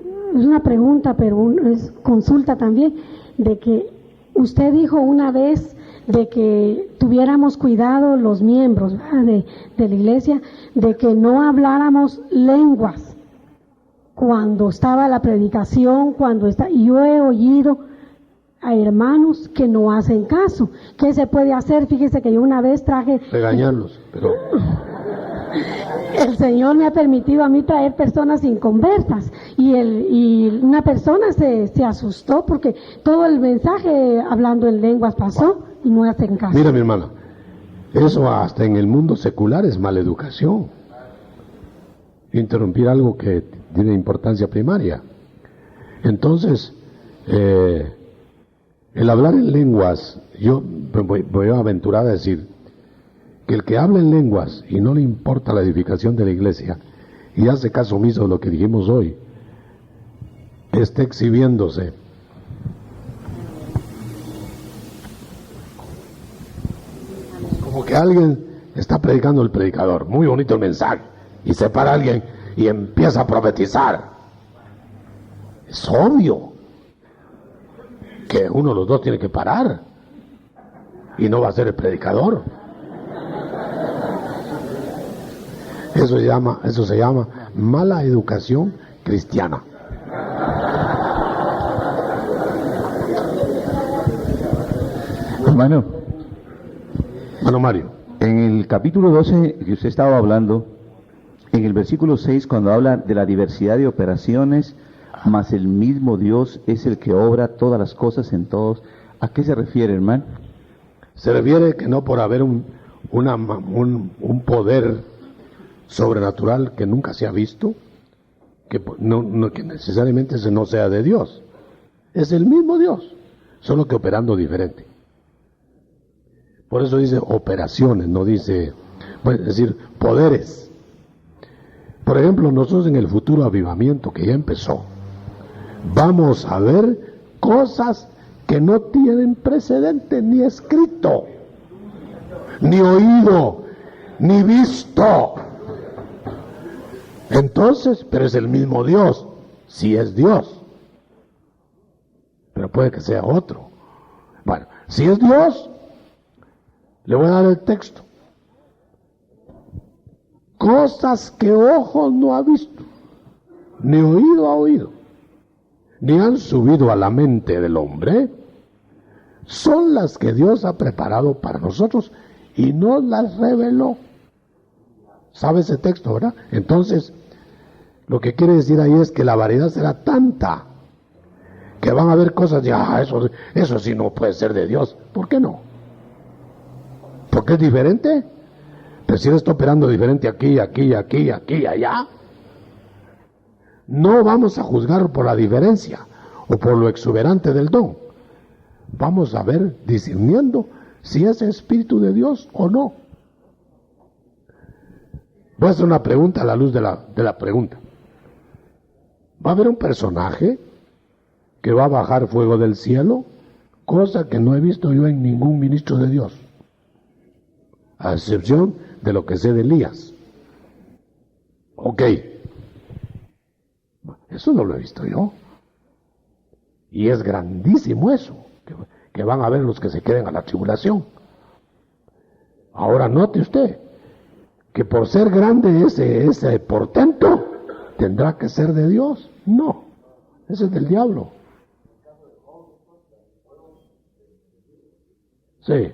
pregunta, pero es consulta también, de que usted dijo una vez de que tuviéramos cuidado los miembros, ¿verdad?, de la iglesia, de que no habláramos lenguas cuando estaba la predicación, y yo he oído a hermanos que no hacen caso. ¿Qué se puede hacer? Fíjese que yo una vez traje... Regañarlos, pero... El Señor me ha permitido a mí traer personas inconversas y una persona se asustó porque todo el mensaje hablando en lenguas pasó y no hacen caso. Mira, mi hermana, eso hasta en el mundo secular es maleducación. Interrumpir algo que tiene importancia primaria. Entonces, el hablar en lenguas, yo voy a aventurar a decir que el que habla en lenguas y no le importa la edificación de la iglesia y hace caso omiso de lo que dijimos hoy, está exhibiéndose. Como que alguien está predicando el predicador, muy bonito el mensaje, y se para alguien y empieza a profetizar. Es obvio que uno de los dos tiene que parar y no va a ser el predicador. Eso se llama mala educación cristiana. Hermano Mario. En el capítulo 12 que usted estaba hablando, en el versículo 6, cuando habla de la diversidad de operaciones, mas el mismo Dios es el que obra todas las cosas en todos, ¿a qué se refiere, hermano? Se refiere que no por haber un poder sobrenatural que nunca se ha visto, que necesariamente ese no sea de Dios. Es el mismo Dios, solo que operando diferente. Por eso dice operaciones, no dice, puede decir poderes. Por ejemplo, nosotros en el futuro avivamiento que ya empezó, vamos a ver cosas que no tienen precedente, ni escrito, ni oído, ni visto. Entonces, pero es el mismo Dios, si es Dios, pero puede que sea otro. Bueno, si es Dios, le voy a dar el texto. Cosas que ojo no ha visto, ni oído ha oído, ni han subido a la mente del hombre, son las que Dios ha preparado para nosotros y nos las reveló. ¿Sabe ese texto, verdad? Entonces, lo que quiere decir ahí es que la variedad será tanta que van a haber cosas de, eso sí no puede ser de Dios. ¿Por qué no? ¿Porque es diferente? Pero si Él está operando diferente aquí, allá. No vamos a juzgar por la diferencia o por lo exuberante del don. Vamos a ver, discerniendo si es espíritu de Dios o no. Voy a hacer una pregunta a la luz de la pregunta. ¿Va a haber un personaje que va a bajar fuego del cielo? Cosa que no he visto yo en ningún ministro de Dios, a excepción de lo que sé de Elías. Ok. Eso no lo he visto yo. Y es grandísimo eso, que van a ver los que se queden a la tribulación. Ahora note usted que por ser grande ese portento, ¿tendrá que ser de Dios? No, ese es del diablo. Sí,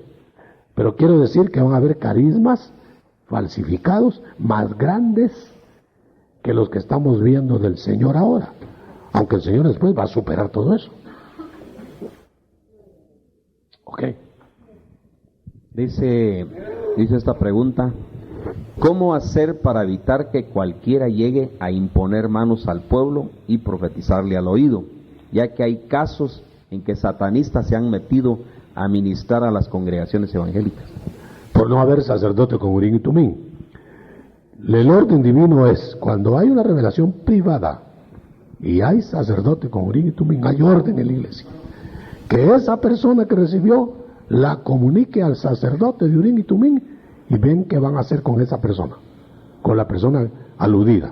pero quiero decir que van a haber carismas falsificados más grandes que los que estamos viendo del Señor ahora, aunque el Señor después va a superar todo eso. Ok. Dice Dice esta pregunta: ¿cómo hacer para evitar que cualquiera llegue a imponer manos al pueblo y profetizarle al oído? Ya que hay casos en que satanistas se han metido a ministrar a las congregaciones evangélicas. Por no haber sacerdote con Urim y Tumim. El orden divino es, cuando hay una revelación privada y hay sacerdote con Urim y Tumim, hay orden en la iglesia. Que esa persona que recibió la comunique al sacerdote de Urim y Tumim y ven qué van a hacer con esa persona, con la persona aludida.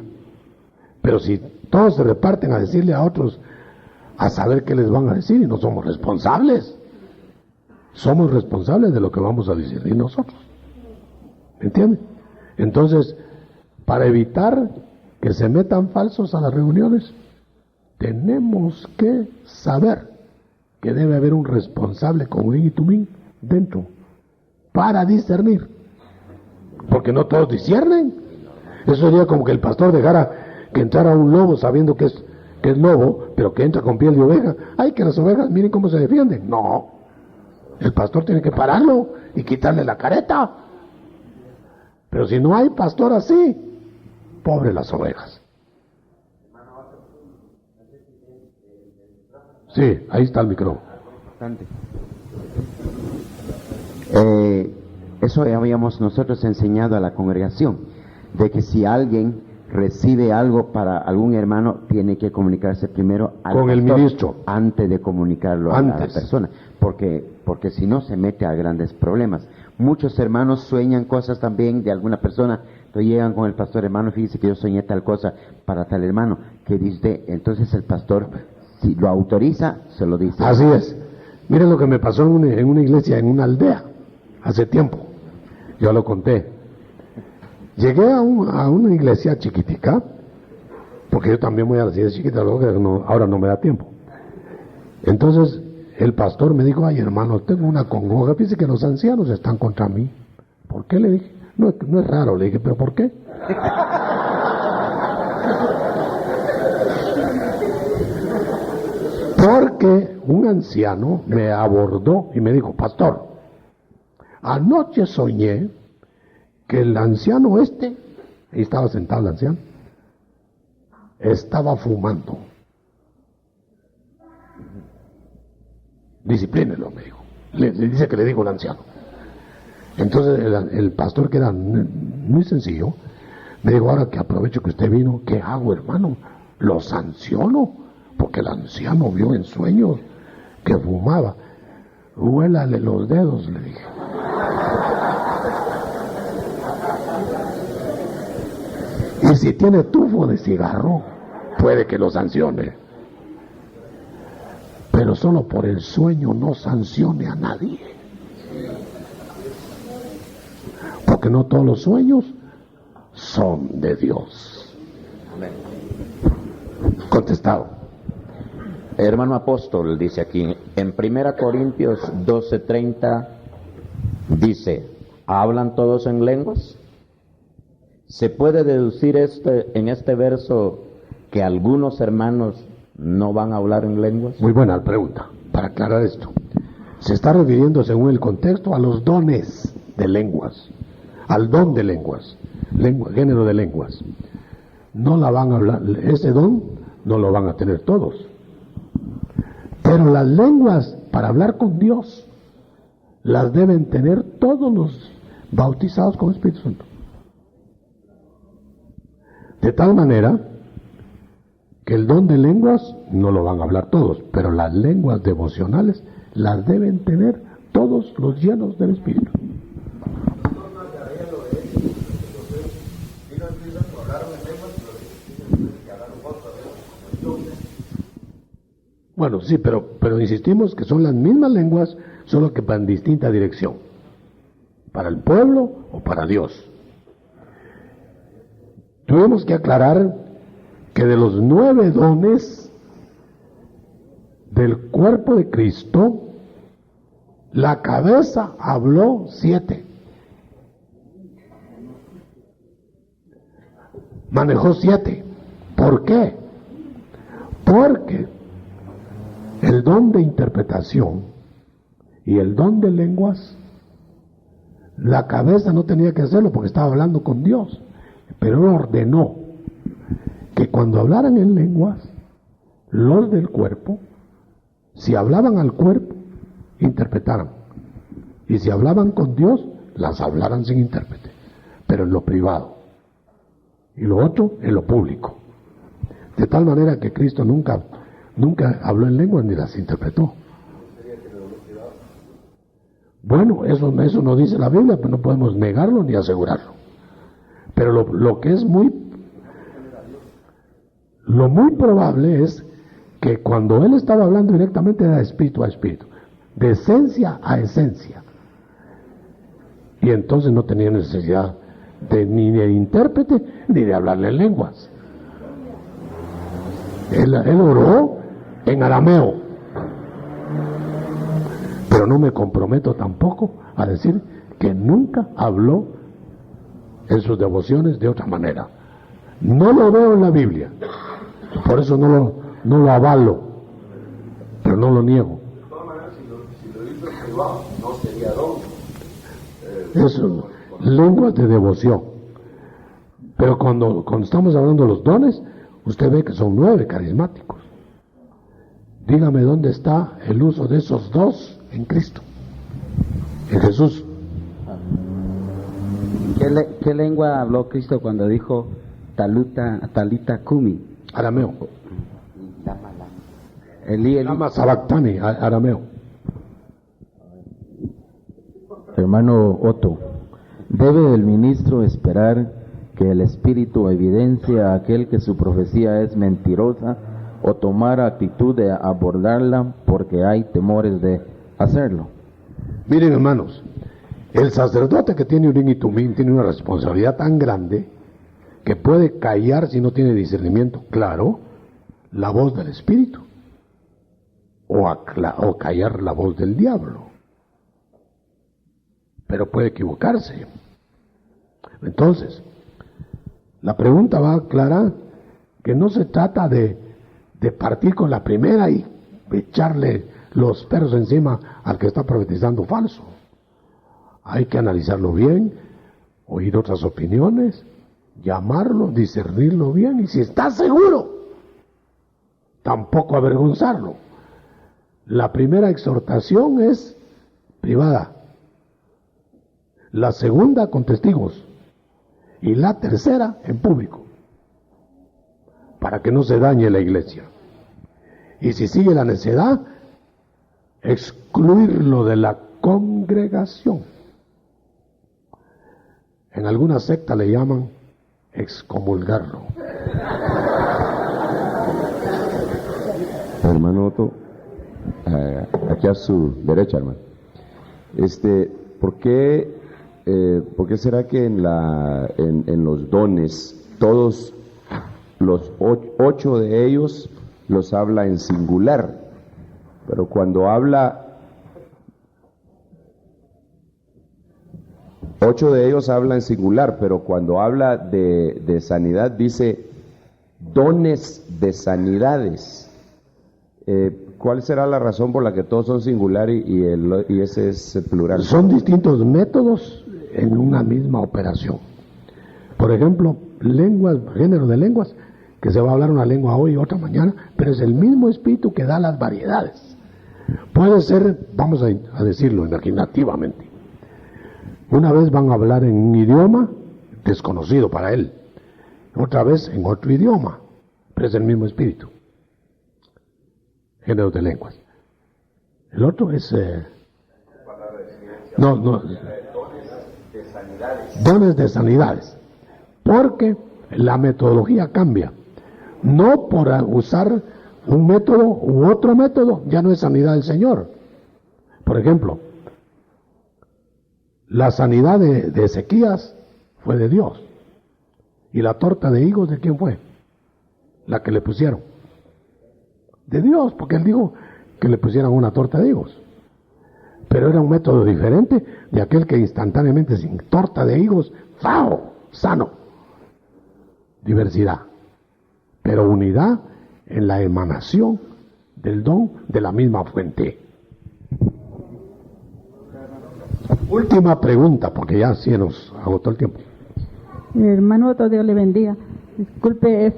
Pero si todos se reparten a decirle a otros, a saber qué les van a decir, y no somos responsables. Somos responsables de lo que vamos a decir nosotros. ¿Entienden? Entonces, para evitar que se metan falsos a las reuniones, tenemos que saber que debe haber un responsable con Urim y Tumim dentro para discernir, porque no todos disciernen. Eso sería como que el pastor dejara que entrara un lobo sabiendo que es lobo, pero que entra con piel de oveja. Ay, que las ovejas miren cómo se defienden. No, el pastor tiene que pararlo y quitarle la careta. Pero si no hay pastor así, pobre las ovejas. Sí, ahí está el micrófono. Eso habíamos nosotros enseñado a la congregación, de que si alguien recibe algo para algún hermano, tiene que comunicarse primero al con el ministro antes de comunicarlo a la persona, porque si no se mete a grandes problemas. Muchos hermanos sueñan cosas también de alguna persona, entonces llegan con el pastor: hermano, fíjese que yo soñé tal cosa para tal hermano, ¿qué dice usted? Entonces el pastor, si lo autoriza, se lo dice. Así es. Miren lo que me pasó en una iglesia, en una aldea, hace tiempo. Yo lo conté. Llegué a una iglesia chiquitica, porque yo también voy a las iglesias chiquitas, ahora no me da tiempo. Entonces el pastor me dijo: ay, hermano, tengo una congoja, fíjese que los ancianos están contra mí. ¿Por qué? Le dije. No es raro, le dije, pero ¿por qué? Porque un anciano me abordó y me dijo: pastor, anoche soñé que el anciano ahí estaba sentado el anciano, estaba fumando. Disciplínelo, me dijo. Le dice que le dijo el anciano. Entonces el pastor, que era muy sencillo, me dijo: ahora que aprovecho que usted vino, ¿qué hago, hermano? ¿Lo sanciono? Porque el anciano vio en sueños que fumaba. Huélale los dedos, le dije. Y si tiene tufo de cigarro, puede que lo sancione. Pero solo por el sueño no sancione a nadie. Porque no todos los sueños son de Dios. Contestado. Hermano apóstol, dice aquí, en 1 Corintios 12:30, dice: ¿hablan todos en lenguas? ¿Se puede deducir en este verso que algunos hermanos no van a hablar en lenguas? Muy buena pregunta, para aclarar esto. Se está refiriendo, según el contexto, a los dones de lenguas, al don de lenguas, género de lenguas. No la van a hablar, ese don no lo van a tener todos. Pero las lenguas, para hablar con Dios, las deben tener todos los bautizados con Espíritu Santo. De tal manera que el don de lenguas no lo van a hablar todos, pero las lenguas devocionales las deben tener todos los llenos del Espíritu. Bueno, sí, pero insistimos que son las mismas lenguas, solo que van en distinta dirección. Para el pueblo o para Dios. Tuvimos que aclarar que de los 9 dones del cuerpo de Cristo, la cabeza habló 7. Manejó 7. ¿Por qué? Porque el don de interpretación y el don de lenguas La cabeza no tenía que hacerlo porque estaba hablando con Dios, pero él ordenó que cuando hablaran en lenguas, los del cuerpo, si hablaban al cuerpo, interpretaran. Y si hablaban con Dios, las hablaran sin intérprete, pero en lo privado. Y lo otro, en lo público. De tal manera que Cristo nunca habló en lenguas ni las interpretó. Bueno, eso no dice la Biblia, pero no podemos negarlo ni asegurarlo. Pero lo que es muy probable es que cuando él estaba hablando directamente era de espíritu a espíritu, de esencia a esencia. Y entonces no tenía necesidad ni de intérprete ni de hablarle en lenguas. Él oró en arameo. Pero no me comprometo tampoco a decir que nunca habló en sus devociones de otra manera. No lo veo en la Biblia. Por eso no lo avalo. Pero no lo niego. De todas maneras, si lo hizo en privado, no sería don. Eso, lenguas de devoción. Pero cuando estamos hablando de los dones, usted ve que son 9 carismáticos. Dígame dónde está el uso de esos 2 en Cristo, en Jesús. ¿Qué lengua habló Cristo cuando dijo talita kumi? Arameo. Lama sabactani, arameo. Hermano Otto, ¿debe el ministro esperar que el Espíritu evidencie a aquel que su profecía es mentirosa o tomar actitud de abordarla porque hay temores de hacerlo? Miren, hermanos, el sacerdote que tiene Urim y Tumim tiene una responsabilidad tan grande que puede callar, si no tiene discernimiento claro, la voz del Espíritu o callar la voz del diablo. Pero puede equivocarse. Entonces, la pregunta va clara que no se trata de partir con la primera y echarle los perros encima al que está profetizando falso. Hay que analizarlo bien, oír otras opiniones, llamarlo, discernirlo bien, y si está seguro, tampoco avergonzarlo. La primera exhortación es privada, la segunda con testigos y la tercera en público, para que no se dañe la iglesia. Y si sigue la necedad, excluirlo de la congregación. En alguna secta le llaman excomulgarlo. Hermano Otto, aquí a su derecha, hermano. ¿Por qué será que en los dones, todos los 8 de ellos los habla en singular, pero cuando habla 8 de ellos habla en singular, pero cuando habla de sanidad dice dones de sanidades? ¿Cuál será la razón por la que todos son singular y ese es plural? Son distintos métodos en una misma operación. Por ejemplo, lenguas, género de lenguas, que se va a hablar una lengua hoy y otra mañana, pero es el mismo espíritu que da las variedades. Puede ser, vamos a decirlo imaginativamente, una vez van a hablar en un idioma desconocido para él, otra vez en otro idioma, pero es el mismo espíritu. Género de lenguas. El otro es dones de sanidades, porque la metodología cambia. No por usar un método u otro método, ya no es sanidad del Señor. Por ejemplo, la sanidad de Ezequías fue de Dios. ¿Y la torta de higos de quién fue? La que le pusieron. De Dios, porque él dijo que le pusieran una torta de higos. Pero era un método diferente de aquel que instantáneamente, sin torta de higos, ¡fao!, sano. Diversidad, pero unidad en la emanación del don de la misma fuente. Última pregunta, porque ya sí nos agotó el tiempo. Hermano, todo Dios le bendiga. Disculpe,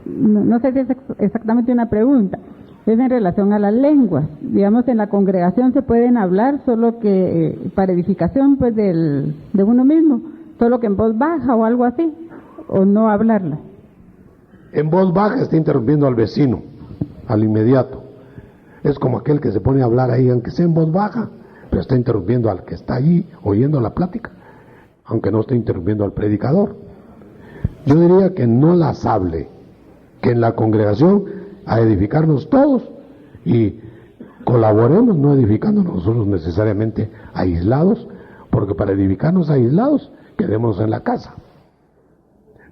no sé si es exactamente una pregunta. Es en relación a las lenguas. Digamos, en la congregación se pueden hablar, solo que para edificación pues de uno mismo, solo que en voz baja o algo así, o no hablarla. En voz baja está interrumpiendo al vecino, al inmediato. Es como aquel que se pone a hablar ahí, aunque sea en voz baja, pero está interrumpiendo al que está allí oyendo la plática, aunque no esté interrumpiendo al predicador. Yo diría que no las hable, que en la congregación a edificarnos todos y colaboremos, no edificándonos nosotros necesariamente aislados, porque para edificarnos aislados quedémonos en la casa.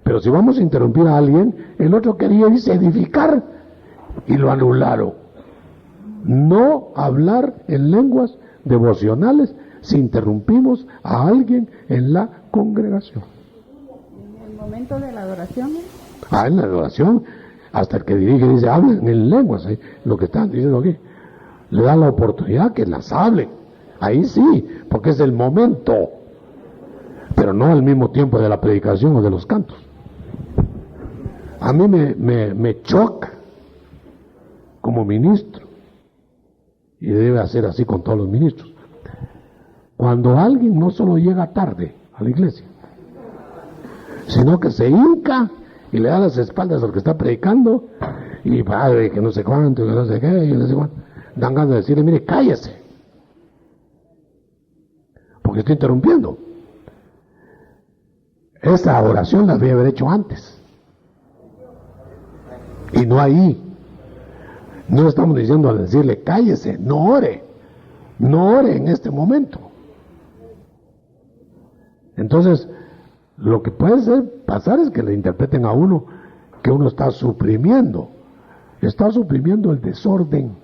Pero si vamos a interrumpir a alguien, el otro quería irse a edificar y lo anularon. No hablar en lenguas devocionales si interrumpimos a alguien en la congregación. ¿En el momento de la adoración? En la adoración, hasta el que dirige dice, hablen en lenguas, lo que están diciendo aquí. Le da la oportunidad que las hablen. Ahí sí, porque es el momento, pero no al mismo tiempo de la predicación o de los cantos. A mí me choca como ministro, y debe hacer así con todos los ministros, cuando alguien no solo llega tarde a la iglesia, sino que se hinca y le da las espaldas al que está predicando, y padre, que no sé cuánto, que no sé qué, y no sé cuánto. Dan ganas de decirle, mire, cállese, porque estoy interrumpiendo. Esa oración la debía haber hecho antes. Y no ahí. No estamos diciendo al decirle, cállese, no ore en este momento. Entonces, lo que puede pasar es que le interpreten a uno que uno está suprimiendo el desorden.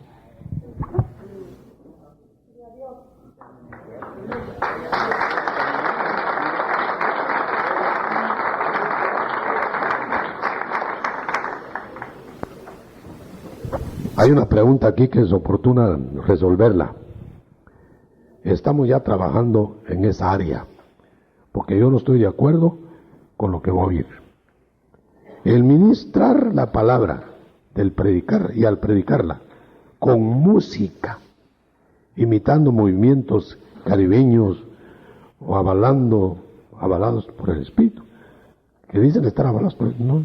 Hay una pregunta aquí que es oportuna resolverla. Estamos ya trabajando en esa área, porque yo no estoy de acuerdo con lo que voy a oír. El ministrar la palabra del predicar y al predicarla con música, imitando movimientos caribeños o avalados por el Espíritu, que dicen estar avalados por el... No.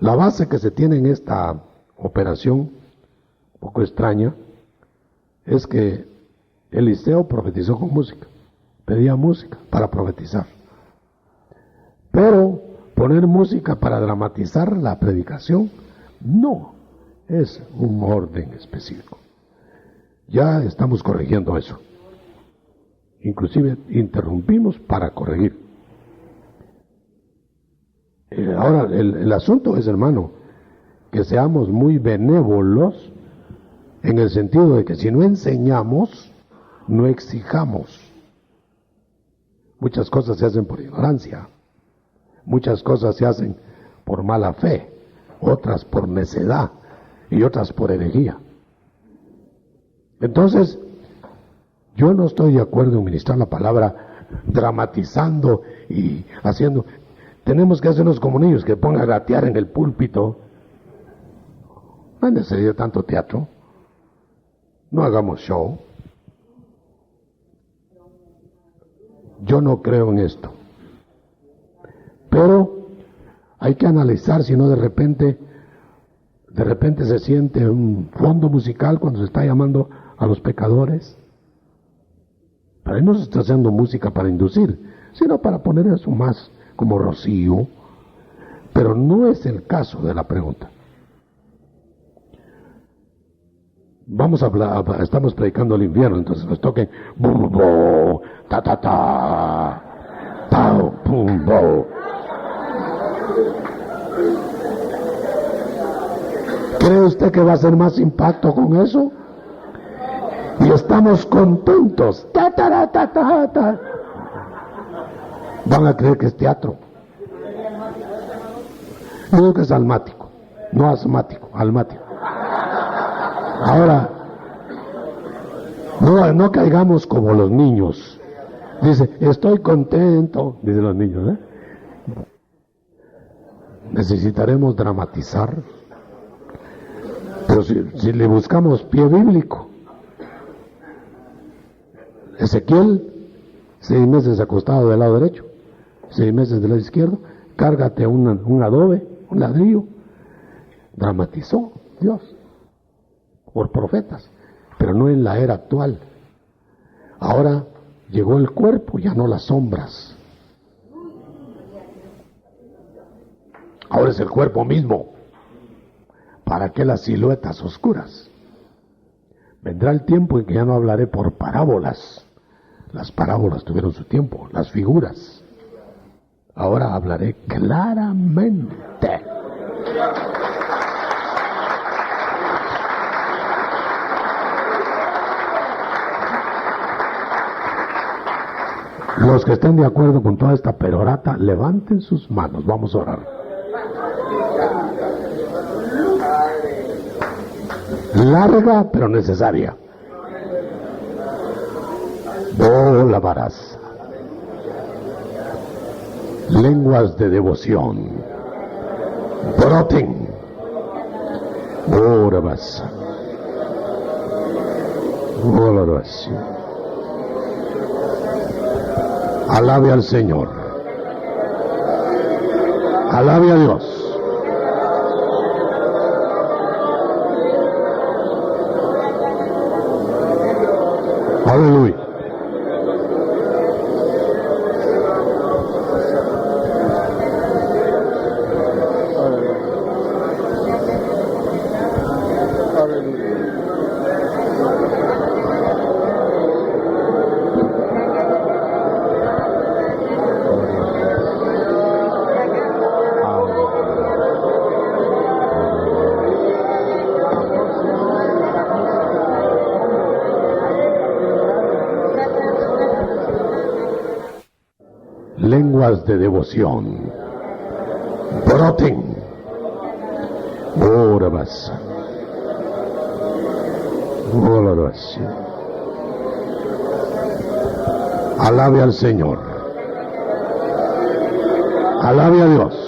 La base que se tiene en esta operación, un poco extraña, es que Eliseo profetizó con música, pedía música para profetizar, pero poner música para dramatizar la predicación no es un orden específico. Ya estamos corrigiendo eso, inclusive interrumpimos para corregir. Ahora el asunto es, hermano, que seamos muy benévolos en el sentido de que si no enseñamos, no exijamos. Muchas cosas se hacen por ignorancia, muchas cosas se hacen por mala fe, otras por necedad y otras por herejía. Entonces, yo no estoy de acuerdo en ministrar la palabra dramatizando y haciendo. Tenemos que hacernos como niños que pongan a gatear en el púlpito. No hay necesidad de tanto teatro. No hagamos show. Yo no creo en esto. Pero hay que analizar si no de repente se siente un fondo musical cuando se está llamando a los pecadores. Pero ahí no se está haciendo música para inducir, sino para poner eso más como rocío. Pero no es el caso de la pregunta. Estamos predicando el infierno, entonces nos toquen bum, bo, ta ta ta, tao, pum, bo. ¿Cree usted que va a ser más impacto con eso? Y estamos contentos. Ta, ta, ta, ta, ta. Van a creer que es teatro. Yo digo que es almático, no asmático, almático. Ahora, No caigamos como los niños. Dice, estoy contento, dicen los niños, ¿eh? Necesitaremos dramatizar. Pero si le buscamos pie bíblico, Ezequiel, 6 meses acostado del lado derecho, 6 meses del lado izquierdo, cárgate un adobe, un ladrillo. Dramatizó Dios por profetas, pero no en la era actual. Ahora llegó el cuerpo, ya no las sombras. Ahora es el cuerpo mismo. ¿Para qué las siluetas oscuras? Vendrá el tiempo en que ya no hablaré por parábolas. Las parábolas tuvieron su tiempo, las figuras. Ahora hablaré claramente. Los que estén de acuerdo con toda esta perorata, levanten sus manos, vamos a orar. Larga pero necesaria. La varas. Lenguas de devoción. Broten. Orabas. Orabas. Alabe al Señor. Alabe a Dios. Aleluya. Lenguas de devoción. Broten. Orabas. Orabas. Alabe al Señor. Alabe a Dios.